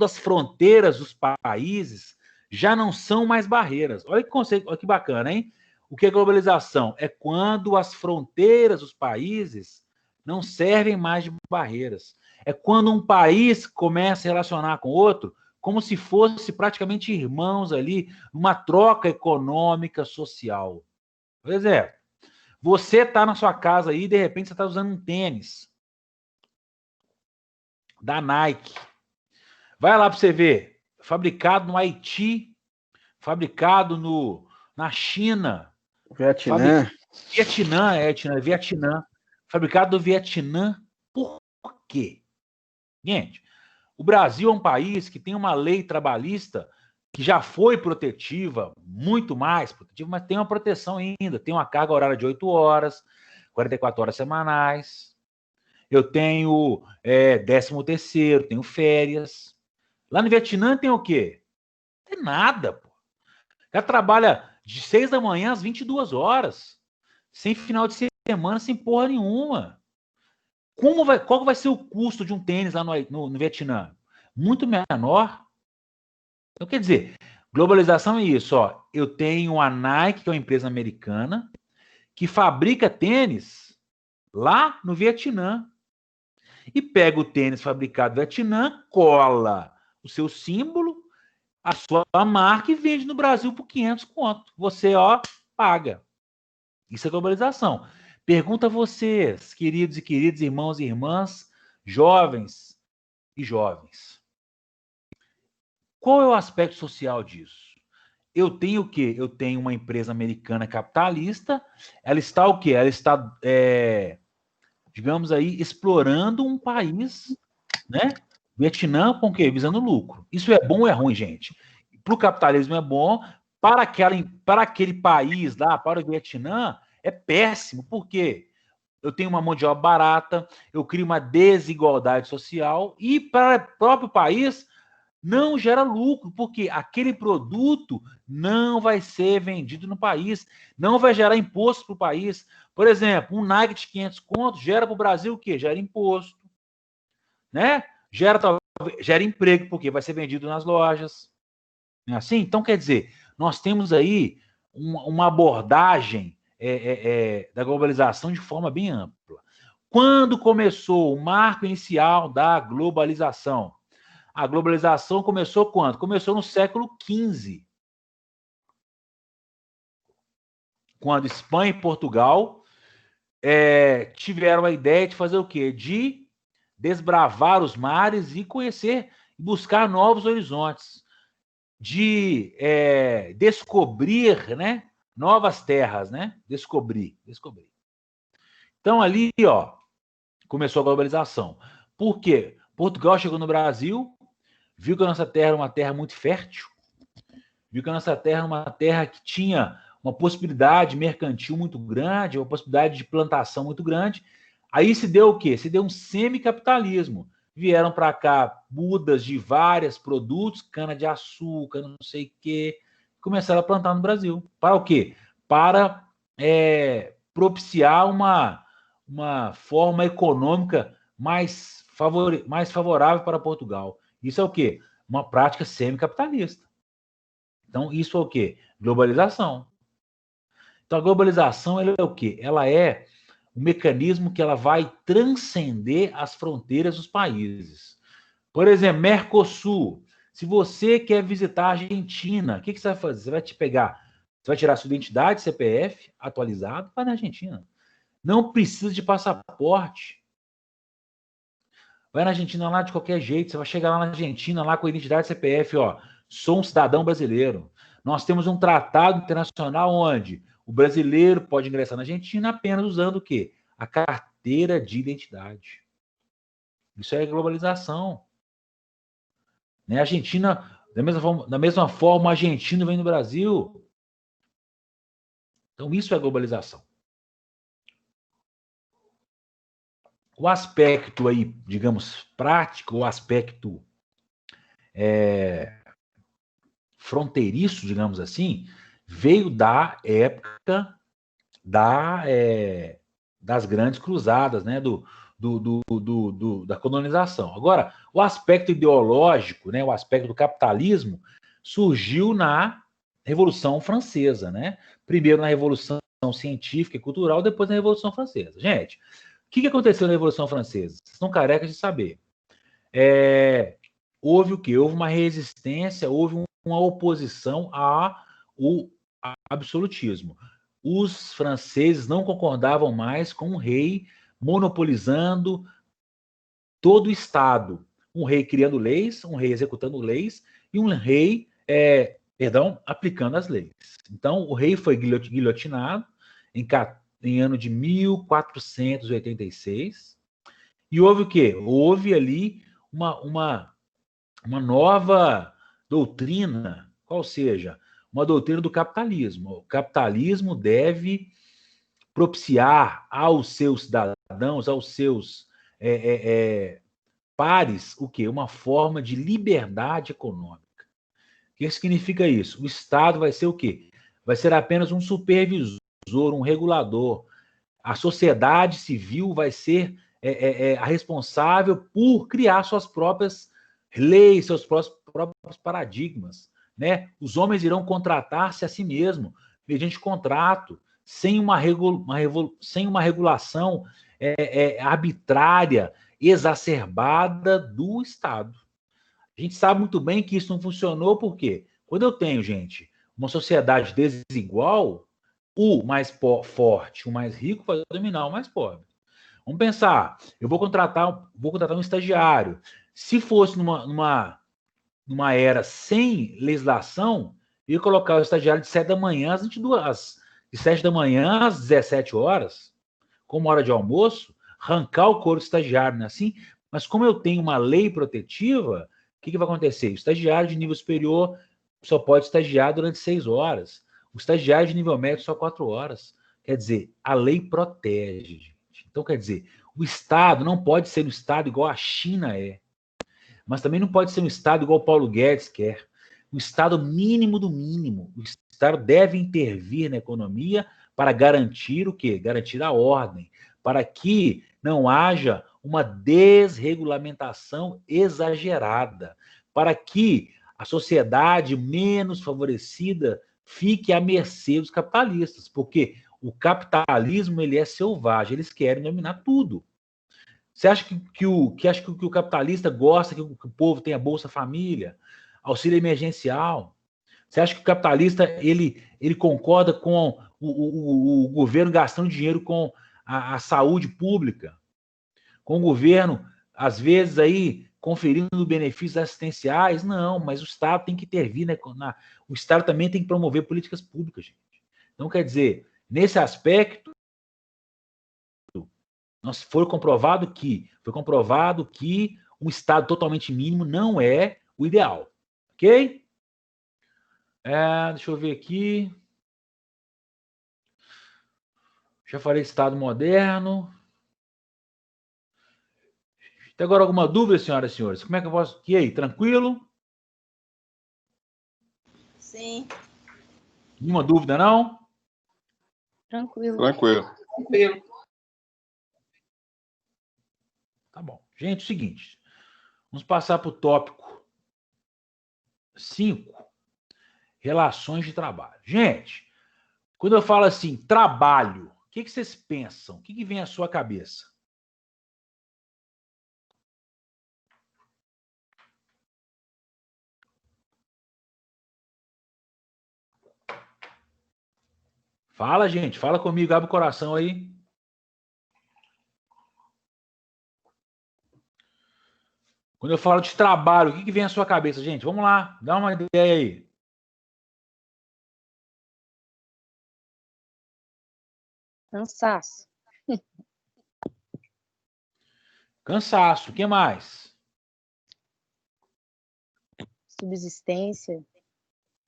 as fronteiras dos países já não são mais barreiras. Olha que conceito, olha que bacana, hein? O que é globalização? É quando as fronteiras dos países não servem mais de barreiras. É quando um país começa a se relacionar com outro como se fosse praticamente irmãos ali, numa troca econômica, social. Por exemplo, você está na sua casa aí e de repente você está usando um tênis da Nike. Vai lá para você ver. Fabricado no Haiti, fabricado na China. Vietnã. Vietnã. Fabricado no Vietnã. Por quê? Gente, o Brasil é um país que tem uma lei trabalhista que já foi protetiva, muito mais protetiva, mas tem uma proteção ainda. Tem uma carga horária de 8 horas, 44 horas semanais. Eu tenho 13º, tenho férias. Lá no Vietnã tem o quê? Não tem nada, pô. Já trabalha de 6 da manhã às 22 horas, sem final de semana, sem porra nenhuma. Qual vai ser o custo de um tênis lá no Vietnã? Muito menor. Então, quer dizer, globalização é isso. Ó. Eu tenho a Nike, que é uma empresa americana, que fabrica tênis lá no Vietnã. E pega o tênis fabricado no Vietnã, cola o seu símbolo, a sua marca e vende no Brasil por 500 conto. Você, paga. Isso é globalização. Pergunta a vocês, queridos e queridas, irmãos e irmãs, jovens e jovens. Qual é o aspecto social disso? Eu tenho o quê? Eu tenho uma empresa americana capitalista, ela está o quê? Ela está, digamos aí, explorando um país, né? Vietnã com o quê? Visando lucro. Isso é bom ou é ruim, gente? Para o capitalismo é bom, para aquele país lá, para o Vietnã, é péssimo. Por quê? Eu tenho uma mão de obra barata, eu crio uma desigualdade social e para o próprio país não gera lucro, porque aquele produto não vai ser vendido no país, não vai gerar imposto para o país. Por exemplo, um Nike de 500 contos gera para o Brasil o quê? Gera imposto, né? Gera emprego, porque vai ser vendido nas lojas. Não é assim? Então, quer dizer, nós temos aí uma abordagem da globalização de forma bem ampla. Quando começou o marco inicial da globalização? A globalização começou quando? Começou no século XV. Quando Espanha e Portugal tiveram a ideia de fazer o quê? De desbravar os mares e conhecer, buscar novos horizontes, de descobrir, né, novas terras, né? Descobrir. Então, ali, começou a globalização. Por quê? Portugal chegou no Brasil, viu que a nossa terra era uma terra muito fértil, viu que a nossa terra era uma terra que tinha uma possibilidade mercantil muito grande, uma possibilidade de plantação muito grande. Aí se deu o quê? Se deu um semicapitalismo. Vieram para cá mudas de vários produtos, cana-de-açúcar, não sei o quê, começaram a plantar no Brasil. Para o quê? Para propiciar uma forma econômica mais favorável para Portugal. Isso é o quê? Uma prática semicapitalista. Então, isso é o quê? Globalização. Então, a globalização ela é o quê? Ela é um mecanismo que ela vai transcender as fronteiras dos países. Por exemplo, Mercosul. Se você quer visitar a Argentina, o que você vai fazer? Você vai tirar sua identidade, CPF, atualizado, vai na Argentina. Não precisa de passaporte. Vai na Argentina lá de qualquer jeito. Você vai chegar lá na Argentina, lá com a identidade CPF, sou um cidadão brasileiro. Nós temos um tratado internacional onde o brasileiro pode ingressar na Argentina apenas usando o quê? A carteira de identidade. Isso é globalização. Né? A Argentina, da mesma forma, o argentino vem no Brasil. Então, isso é globalização. O aspecto aí, digamos, prático, o aspecto fronteiriço, digamos assim, veio da época das grandes cruzadas, né, da colonização. Agora, o aspecto ideológico, né, o aspecto do capitalismo, surgiu na Revolução Francesa, né? Primeiro na Revolução Científica e Cultural, depois na Revolução Francesa. Gente, o que aconteceu na Revolução Francesa? Vocês estão carecas de saber. Houve o quê? Houve uma resistência, houve uma oposição ao absolutismo. Os franceses não concordavam mais com o rei monopolizando todo o Estado. um rei criando leis, um rei executando leis e um rei, aplicando as leis. Então, o rei foi guilhotinado em ano de 1486 e houve o quê? Houve ali uma nova doutrina, qual seja, uma doutrina do capitalismo. O capitalismo deve propiciar aos seus cidadãos, aos seus pares, o quê? Uma forma de liberdade econômica. O que significa isso? O Estado vai ser o quê? Vai ser apenas um supervisor, um regulador. A sociedade civil vai ser a responsável por criar suas próprias leis, seus próprios paradigmas. Né? Os homens irão contratar-se a si mesmos, mediante contrato, sem uma regulação arbitrária, exacerbada do Estado. A gente sabe muito bem que isso não funcionou, porque quando eu tenho, gente, uma sociedade desigual, o mais forte, o mais rico, vai dominar o mais pobre. Vamos pensar, eu vou contratar um estagiário. Se fosse numa era sem legislação, eu ia colocar o estagiário de 7 da manhã às 22, de 7 da manhã às 17 horas, como hora de almoço, arrancar o couro do estagiário, não é assim? Mas como eu tenho uma lei protetiva, o que vai acontecer? O estagiário de nível superior só pode estagiar durante 6 horas. O estagiário de nível médio só 4 horas. Quer dizer, a lei protege, gente. Então, quer dizer, o Estado não pode ser um Estado igual a China é. Mas também não pode ser um Estado igual o Paulo Guedes quer. Um Estado mínimo do mínimo. O Estado deve intervir na economia para garantir o quê? Garantir a ordem. Para que não haja uma desregulamentação exagerada. Para que a sociedade menos favorecida fique à mercê dos capitalistas. Porque o capitalismo ele é selvagem. Eles querem dominar tudo. Você acha que o capitalista gosta que o povo tenha Bolsa Família, auxílio emergencial? Você acha que o capitalista ele concorda com o governo gastando dinheiro com a saúde pública? Com o governo, às vezes, aí conferindo benefícios assistenciais? Não, mas o Estado tem que intervir, né? O Estado também tem que promover políticas públicas, gente. Então, quer dizer, nesse aspecto, foi comprovado que um Estado totalmente mínimo não é o ideal. Ok? Deixa eu ver aqui. Já falei de Estado moderno. Tem agora alguma dúvida, senhoras e senhores? Como é que eu posso... E aí, tranquilo? Sim. Nenhuma dúvida, não? Tranquilo. Tranquilo. Tá bom. Gente, é o seguinte. Vamos passar para o tópico 5. Relações de trabalho. Gente, quando eu falo assim, trabalho, o que vocês pensam? O que vem à sua cabeça? Fala, gente. Fala comigo. Abre o coração aí. Quando eu falo de trabalho, o que vem à sua cabeça, gente? Vamos lá. Dá uma ideia aí. Cansaço. Cansaço. O que mais? Subsistência.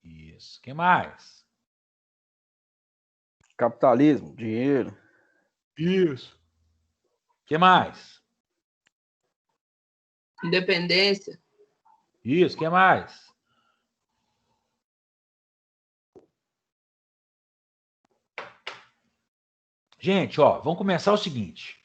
Isso. O que mais? Capitalismo, dinheiro. Isso. O que mais? Independência. Isso. O que mais? Gente, ó, vamos começar o seguinte.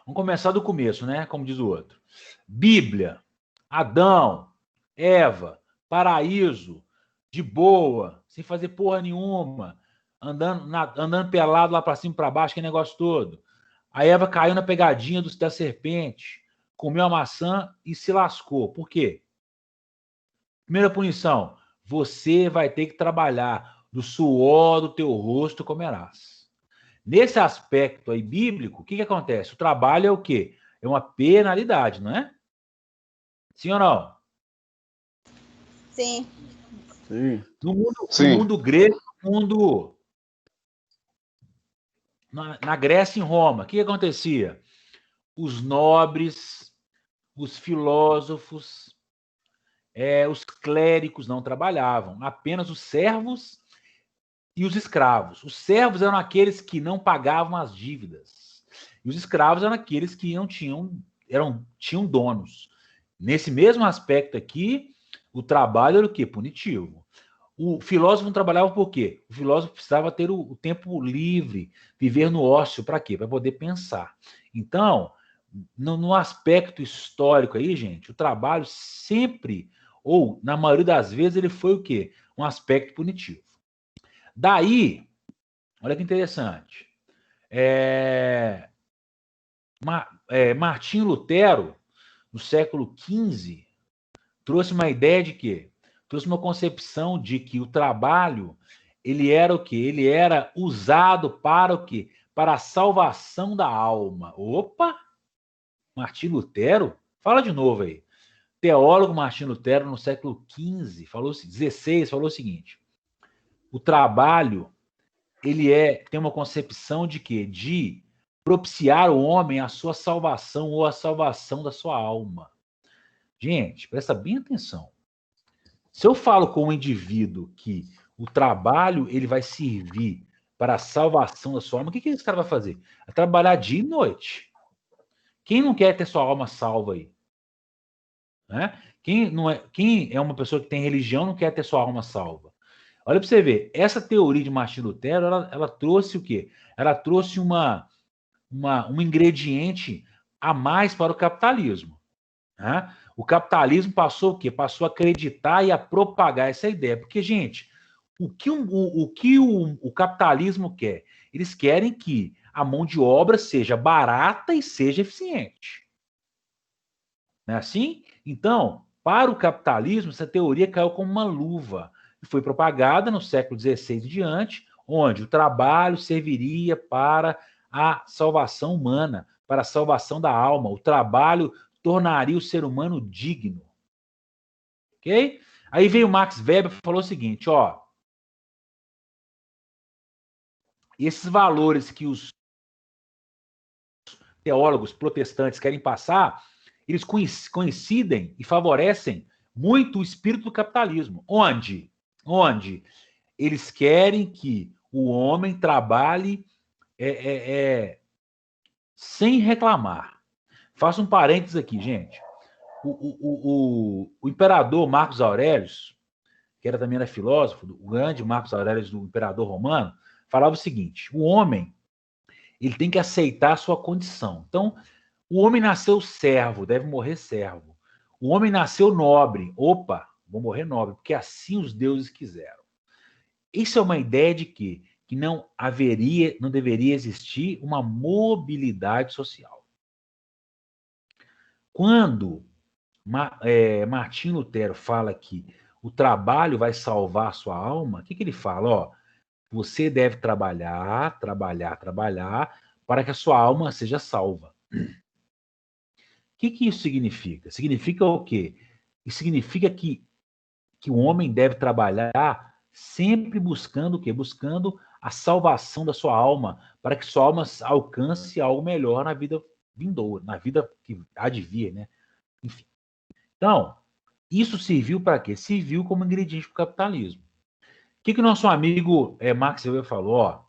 Vamos começar do começo, né? Como diz o outro. Bíblia, Adão, Eva, paraíso, de boa, sem fazer porra nenhuma, andando pelado lá para cima e para baixo, que negócio todo. A Eva caiu na pegadinha da serpente, comeu a maçã e se lascou. Por quê? Primeira punição, você vai ter que trabalhar, do suor do teu rosto comerás. Nesse aspecto aí bíblico, o que acontece? O trabalho é o quê? É uma penalidade, não é? Sim ou não? Sim. Sim. No mundo grego, na Grécia e em Roma, o que acontecia? Os nobres, os filósofos, os clérigos não trabalhavam, apenas os servos e os escravos. Os servos eram aqueles que não pagavam as dívidas. E os escravos eram aqueles que não tinham donos. Nesse mesmo aspecto aqui, o trabalho era o quê? Punitivo. O filósofo não trabalhava por quê? O filósofo precisava ter o tempo livre, viver no ócio. Para quê? Para poder pensar. Então, no aspecto histórico aí, gente, o trabalho sempre, ou na maioria das vezes, ele foi o quê? Um aspecto punitivo. Daí, olha que interessante, Martinho Lutero, no século XV, trouxe uma ideia de quê? Trouxe uma concepção de que o trabalho, ele era o quê? Ele era usado para o quê? Para a salvação da alma. Opa! Martinho Lutero? Fala de novo aí. Teólogo Martinho Lutero, no século XV, XVI, falou o seguinte: o trabalho, ele tem uma concepção de quê? De propiciar o homem a sua salvação ou a salvação da sua alma. Gente, presta bem atenção. Se eu falo com um indivíduo que o trabalho ele vai servir para a salvação da sua alma, o que esse cara vai fazer? Vai trabalhar dia e noite. Quem não quer ter sua alma salva aí? Né? Quem é uma pessoa que tem religião não quer ter sua alma salva? Olha para você ver, essa teoria de Martinho Lutero, ela trouxe o quê? Ela trouxe um ingrediente a mais para o capitalismo. Né? O capitalismo passou o quê? Passou a acreditar e a propagar essa ideia. Porque, gente, o que o capitalismo quer? Eles querem que a mão de obra seja barata e seja eficiente. Não é assim? Então, para o capitalismo, essa teoria caiu como uma luva. E foi propagada no século XVI e diante, onde o trabalho serviria para a salvação humana, para a salvação da alma. O trabalho tornaria o ser humano digno. Ok? Aí veio Max Weber e falou o seguinte, ó. Esses valores que os teólogos protestantes querem passar, eles coincidem e favorecem muito o espírito do capitalismo. Onde eles querem que o homem trabalhe sem reclamar. Faço um parênteses aqui, gente. O imperador Marcos Aurelius, que era filósofo, o grande Marcos Aurelius, do imperador romano, falava o seguinte: o homem ele tem que aceitar a sua condição. Então, o homem nasceu servo, deve morrer servo. O homem nasceu nobre, opa, vou morrer nobre, porque assim os deuses quiseram. Isso é uma ideia de quê? Que não deveria existir uma mobilidade social. Quando Martinho Lutero fala que o trabalho vai salvar a sua alma, o que ele fala? Ó, você deve trabalhar para que a sua alma seja salva. O que isso significa? Significa o quê? Isso significa que o homem deve trabalhar sempre buscando o quê? Buscando a salvação da sua alma, para que sua alma alcance algo melhor na vida vindoura, na vida que há de vir, né? Enfim. Então, isso serviu para quê? Serviu como ingrediente para o capitalismo. O que nosso amigo Max Weber falou? Ó,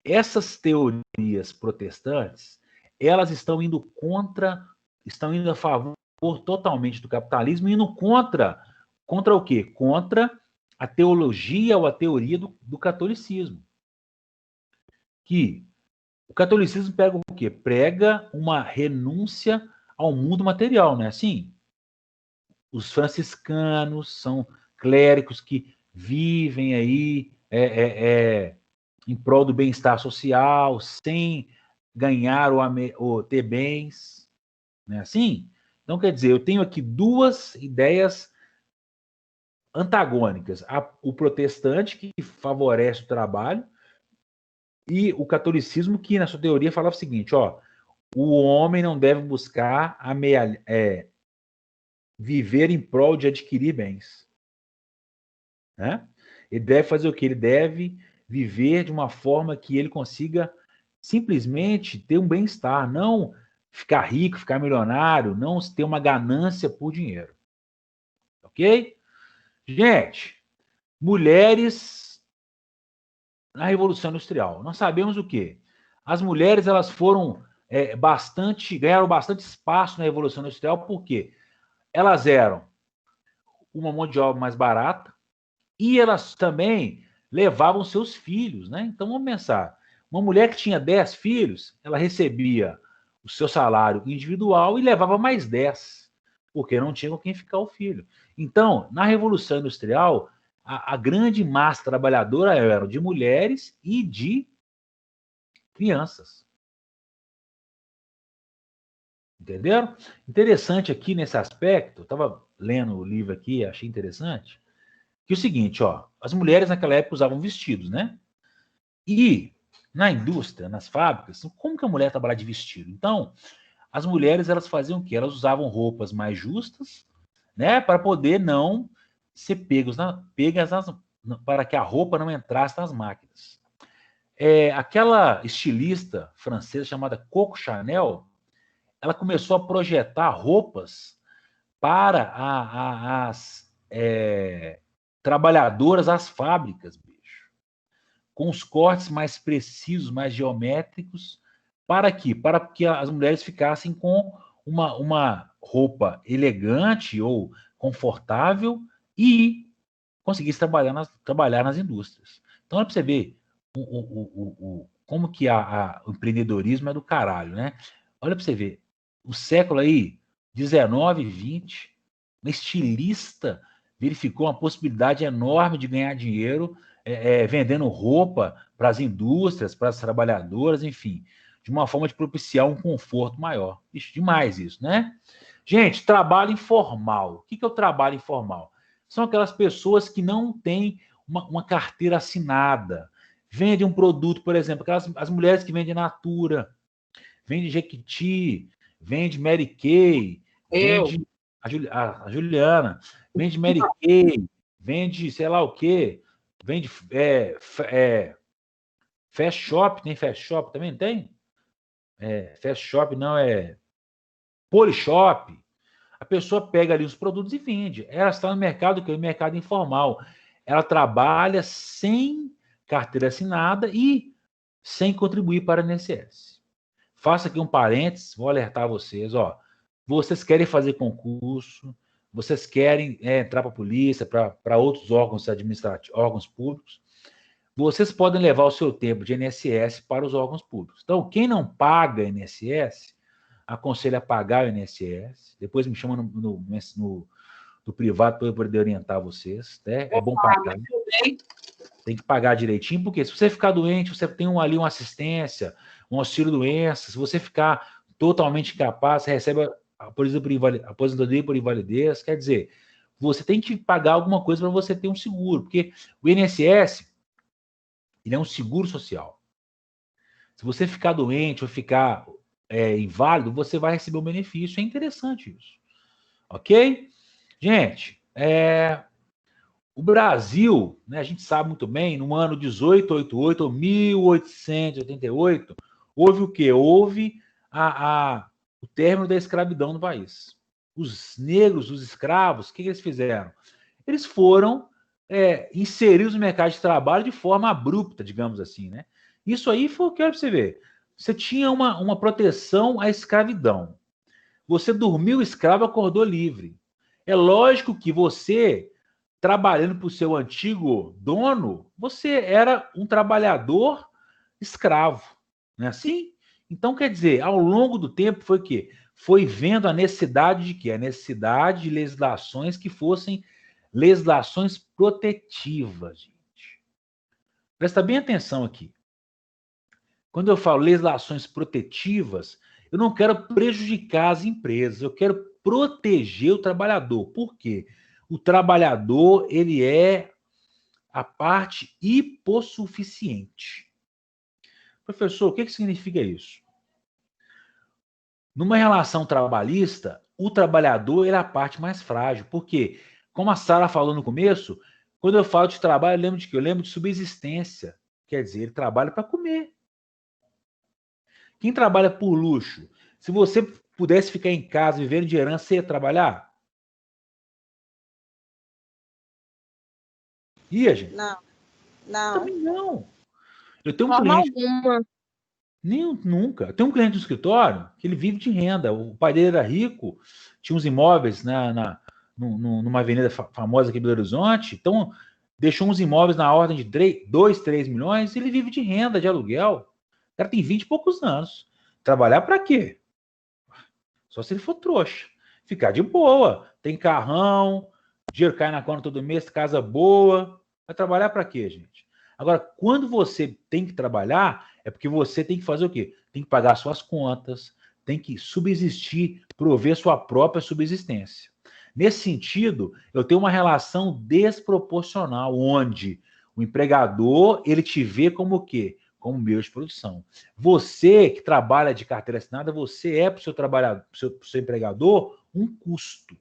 essas teorias protestantes, elas estão indo a favor totalmente do capitalismo, indo contra o quê? Contra a teologia ou a teoria do catolicismo. Que o catolicismo prega o quê? Prega uma renúncia ao mundo material, não é assim? Os franciscanos são clérigos que vivem aí em prol do bem-estar social, sem ganhar ou ter bens, não é assim? Então, quer dizer, eu tenho aqui duas ideias antagônicas. O protestante, que favorece o trabalho, e o catolicismo, que, na sua teoria, falava o seguinte, ó, o homem não deve buscar viver em prol de adquirir bens. Né? Ele deve fazer o quê? Ele deve viver de uma forma que ele consiga simplesmente ter um bem-estar, não ficar rico, ficar milionário, não ter uma ganância por dinheiro. Ok? Gente, mulheres na Revolução Industrial. Nós sabemos o quê? As mulheres, elas foram ganharam bastante espaço na Revolução Industrial, porque elas eram uma mão de obra mais barata e elas também levavam seus filhos, né? Então, vamos pensar. Uma mulher que tinha 10 filhos, ela recebia o seu salário individual e levava mais 10, porque não tinha com quem ficar o filho. Então, na Revolução Industrial, a grande massa trabalhadora era de mulheres e de crianças. Entenderam? Interessante aqui nesse aspecto, eu estava lendo o livro aqui, achei interessante, que é o seguinte, ó, as mulheres naquela época usavam vestidos, né? E na indústria, nas fábricas, como que a mulher trabalhava de vestido? Então, as mulheres, elas faziam o quê? Elas usavam roupas mais justas, né? Para poder não ser pegas para que a roupa não entrasse nas máquinas. Aquela estilista francesa chamada Coco Chanel, ela começou a projetar roupas para as trabalhadoras das fábricas, bicho, com os cortes mais precisos, mais geométricos, para que as mulheres ficassem com uma roupa elegante ou confortável e conseguissem trabalhar nas indústrias. Então, é para você ver como que o empreendedorismo é do caralho, né? Olha para você ver, o século aí, 19 e 20, uma estilista verificou uma possibilidade enorme de ganhar dinheiro vendendo roupa para as indústrias, para as trabalhadoras, enfim, de uma forma de propiciar um conforto maior. Ixi, demais isso, né? Gente, trabalho informal. O que é o trabalho informal? São aquelas pessoas que não têm uma carteira assinada, vendem um produto, por exemplo, as mulheres que vendem Natura, vende Jequiti, vende Mary Kay, vende a Juliana, vende Mary Kay, vende sei lá o quê, vende Fast Shop, tem Fast Shop também? Tem? Fast Shop não, Polishop. A pessoa pega ali os produtos e vende. Ela está no mercado, que é o mercado informal. Ela trabalha sem carteira assinada e sem contribuir para a INSS. Faço aqui um parênteses, vou alertar vocês, ó. Vocês querem fazer concurso, vocês querem entrar para a polícia, para outros órgãos administrativos, órgãos públicos, vocês podem levar o seu tempo de INSS para os órgãos públicos. Então, quem não paga INSS, aconselho a pagar o INSS, depois me chama no privado para eu poder orientar vocês, né? É bom pagar. Tem que pagar direitinho, porque se você ficar doente, você tem ali uma assistência, um auxílio-doença. Se você ficar totalmente incapaz, você recebe a aposentadoria por invalidez. Quer dizer, você tem que pagar alguma coisa para você ter um seguro, porque o INSS ele é um seguro social. Se você ficar doente ou ficar inválido, você vai receber um benefício. É interessante isso. Ok? Gente, o Brasil, né, a gente sabe muito bem, no ano 1888 ou 1888, houve o quê? Houve o término da escravidão no país. Os negros, os escravos, o que eles fizeram? Eles foram inseridos no mercado de trabalho de forma abrupta, digamos assim, né? Isso aí foi o que você ver. Você tinha uma proteção à escravidão. Você dormiu escravo, acordou livre. É lógico que você, trabalhando para o seu antigo dono, você era um trabalhador escravo. Não é assim? Então, quer dizer, ao longo do tempo foi o quê? Foi vendo a necessidade de quê? A necessidade de legislações que fossem legislações protetivas, gente. Presta bem atenção aqui. Quando eu falo legislações protetivas, eu não quero prejudicar as empresas, eu quero proteger o trabalhador. Por quê? O trabalhador, ele é a parte hipossuficiente. Professor, o que significa isso? Numa relação trabalhista, o trabalhador é a parte mais frágil. Por quê? Como a Sara falou no começo, quando eu falo de trabalho, eu lembro de quê? Eu lembro de subsistência. Quer dizer, ele trabalha para comer. Quem trabalha por luxo, se você pudesse ficar em casa vivendo de herança, você ia trabalhar? Ia, gente? Não. Também não. Eu tenho um Forma cliente... alguma. Nunca. Eu tenho um cliente do escritório que ele vive de renda. O pai dele era rico, tinha uns imóveis numa avenida famosa aqui em Belo Horizonte, então deixou uns imóveis na ordem de 2, 3 milhões e ele vive de renda, de aluguel. O cara tem 20 e poucos anos. Trabalhar para quê? Só se ele for trouxa. Ficar de boa. Tem carrão, dinheiro cai na conta todo mês, casa boa. Vai trabalhar para quê, gente? Agora, quando você tem que trabalhar, é porque você tem que fazer o quê? Tem que pagar suas contas, tem que subsistir, prover sua própria subsistência. Nesse sentido, eu tenho uma relação desproporcional, onde o empregador, ele te vê como o quê? Como meio de produção. Você que trabalha de carteira assinada, você é para o seu trabalhador, pro seu empregador, um custo.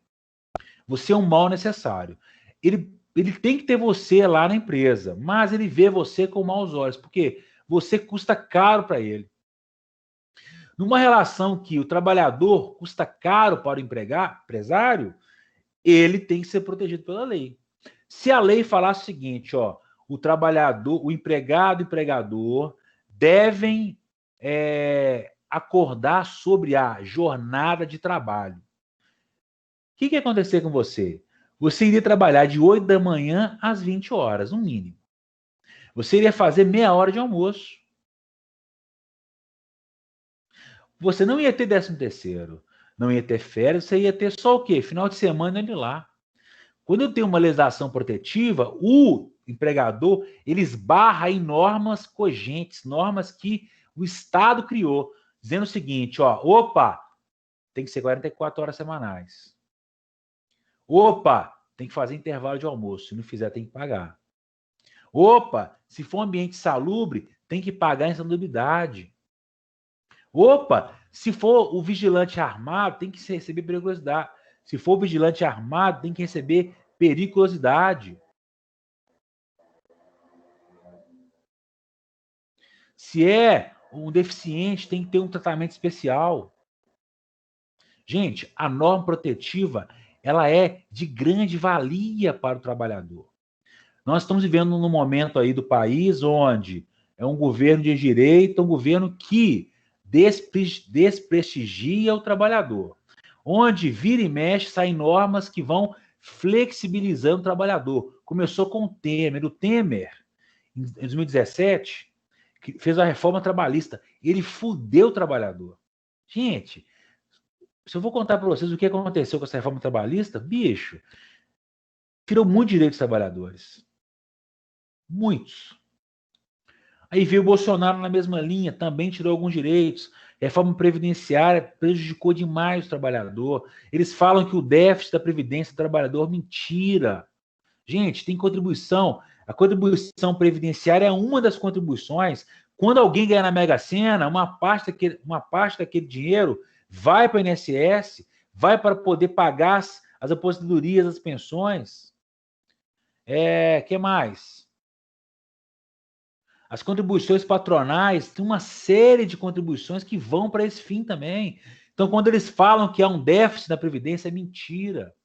Você é um mal necessário. Ele tem que ter você lá na empresa, mas ele vê você com maus olhos, porque você custa caro para ele. Numa relação que o trabalhador custa caro para o empresário, ele tem que ser protegido pela lei. Se a lei falar o seguinte, ó, o trabalhador, o empregado e o empregador devem acordar sobre a jornada de trabalho. O que ia acontecer com você? Você iria trabalhar de 8 da manhã às 20 horas, no mínimo. Você iria fazer meia hora de almoço. Você não ia ter 13º, não ia ter férias, você ia ter só o quê? Final de semana ele lá. Quando eu tenho uma legislação protetiva, o empregador, ele esbarra em normas cogentes, normas que o Estado criou, dizendo o seguinte, ó, opa, tem que ser 44 horas semanais. Opa, tem que fazer intervalo de almoço, se não fizer tem que pagar. Opa, se for um ambiente salubre, tem que pagar insalubridade. Opa, se for o vigilante armado, tem que receber periculosidade. Se for o vigilante armado, tem que receber periculosidade. Se é um deficiente, tem que ter um tratamento especial. Gente, a norma protetiva, ela é de grande valia para o trabalhador. Nós estamos vivendo num momento aí do país onde é um governo de direita, um governo que desprestigia o trabalhador. Onde vira e mexe, saem normas que vão flexibilizando o trabalhador. Começou com o Temer. O Temer, em 2017, fez a reforma trabalhista. Ele fudeu o trabalhador. Gente, se eu vou contar para vocês o que aconteceu com essa reforma trabalhista, bicho, tirou muito direito dos trabalhadores. Muitos. Aí veio o Bolsonaro na mesma linha, também tirou alguns direitos. Reforma previdenciária prejudicou demais o trabalhador. Eles falam que o déficit da previdência do trabalhador, mentira. Gente, tem contribuição. A contribuição previdenciária é uma das contribuições. Quando alguém ganha na Mega Sena, uma parte daquele dinheiro vai para o INSS, vai para poder pagar as aposentadorias, as pensões. Que mais? As contribuições patronais, tem uma série de contribuições que vão para esse fim também. Então, quando eles falam que há um déficit da Previdência, é mentira.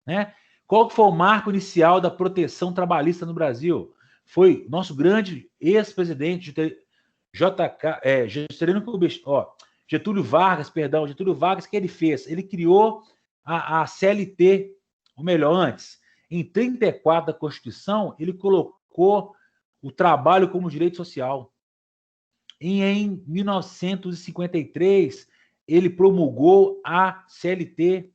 Né? Qual que foi o marco inicial da proteção trabalhista no Brasil? Foi nosso grande ex-presidente Getúlio Vargas, que ele fez? Ele criou a CLT, ou melhor, antes, em 34 da Constituição, ele colocou o trabalho como direito social. E em 1953, ele promulgou a CLT,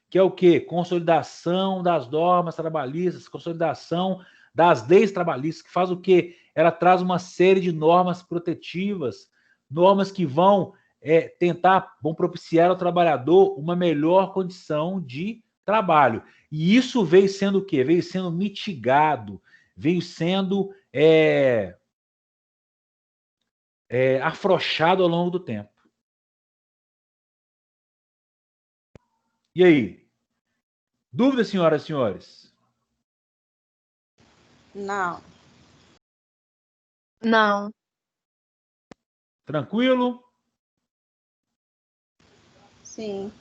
que é o quê? Consolidação das normas trabalhistas, consolidação das leis trabalhistas, que faz o quê? Ela traz uma série de normas protetivas, normas que vão vão propiciar ao trabalhador uma melhor condição de trabalho. E isso veio sendo o quê? Veio sendo mitigado, veio sendo afrouxado ao longo do tempo. E aí? Dúvidas, senhoras e senhores? Não. Não. Tranquilo? Sim.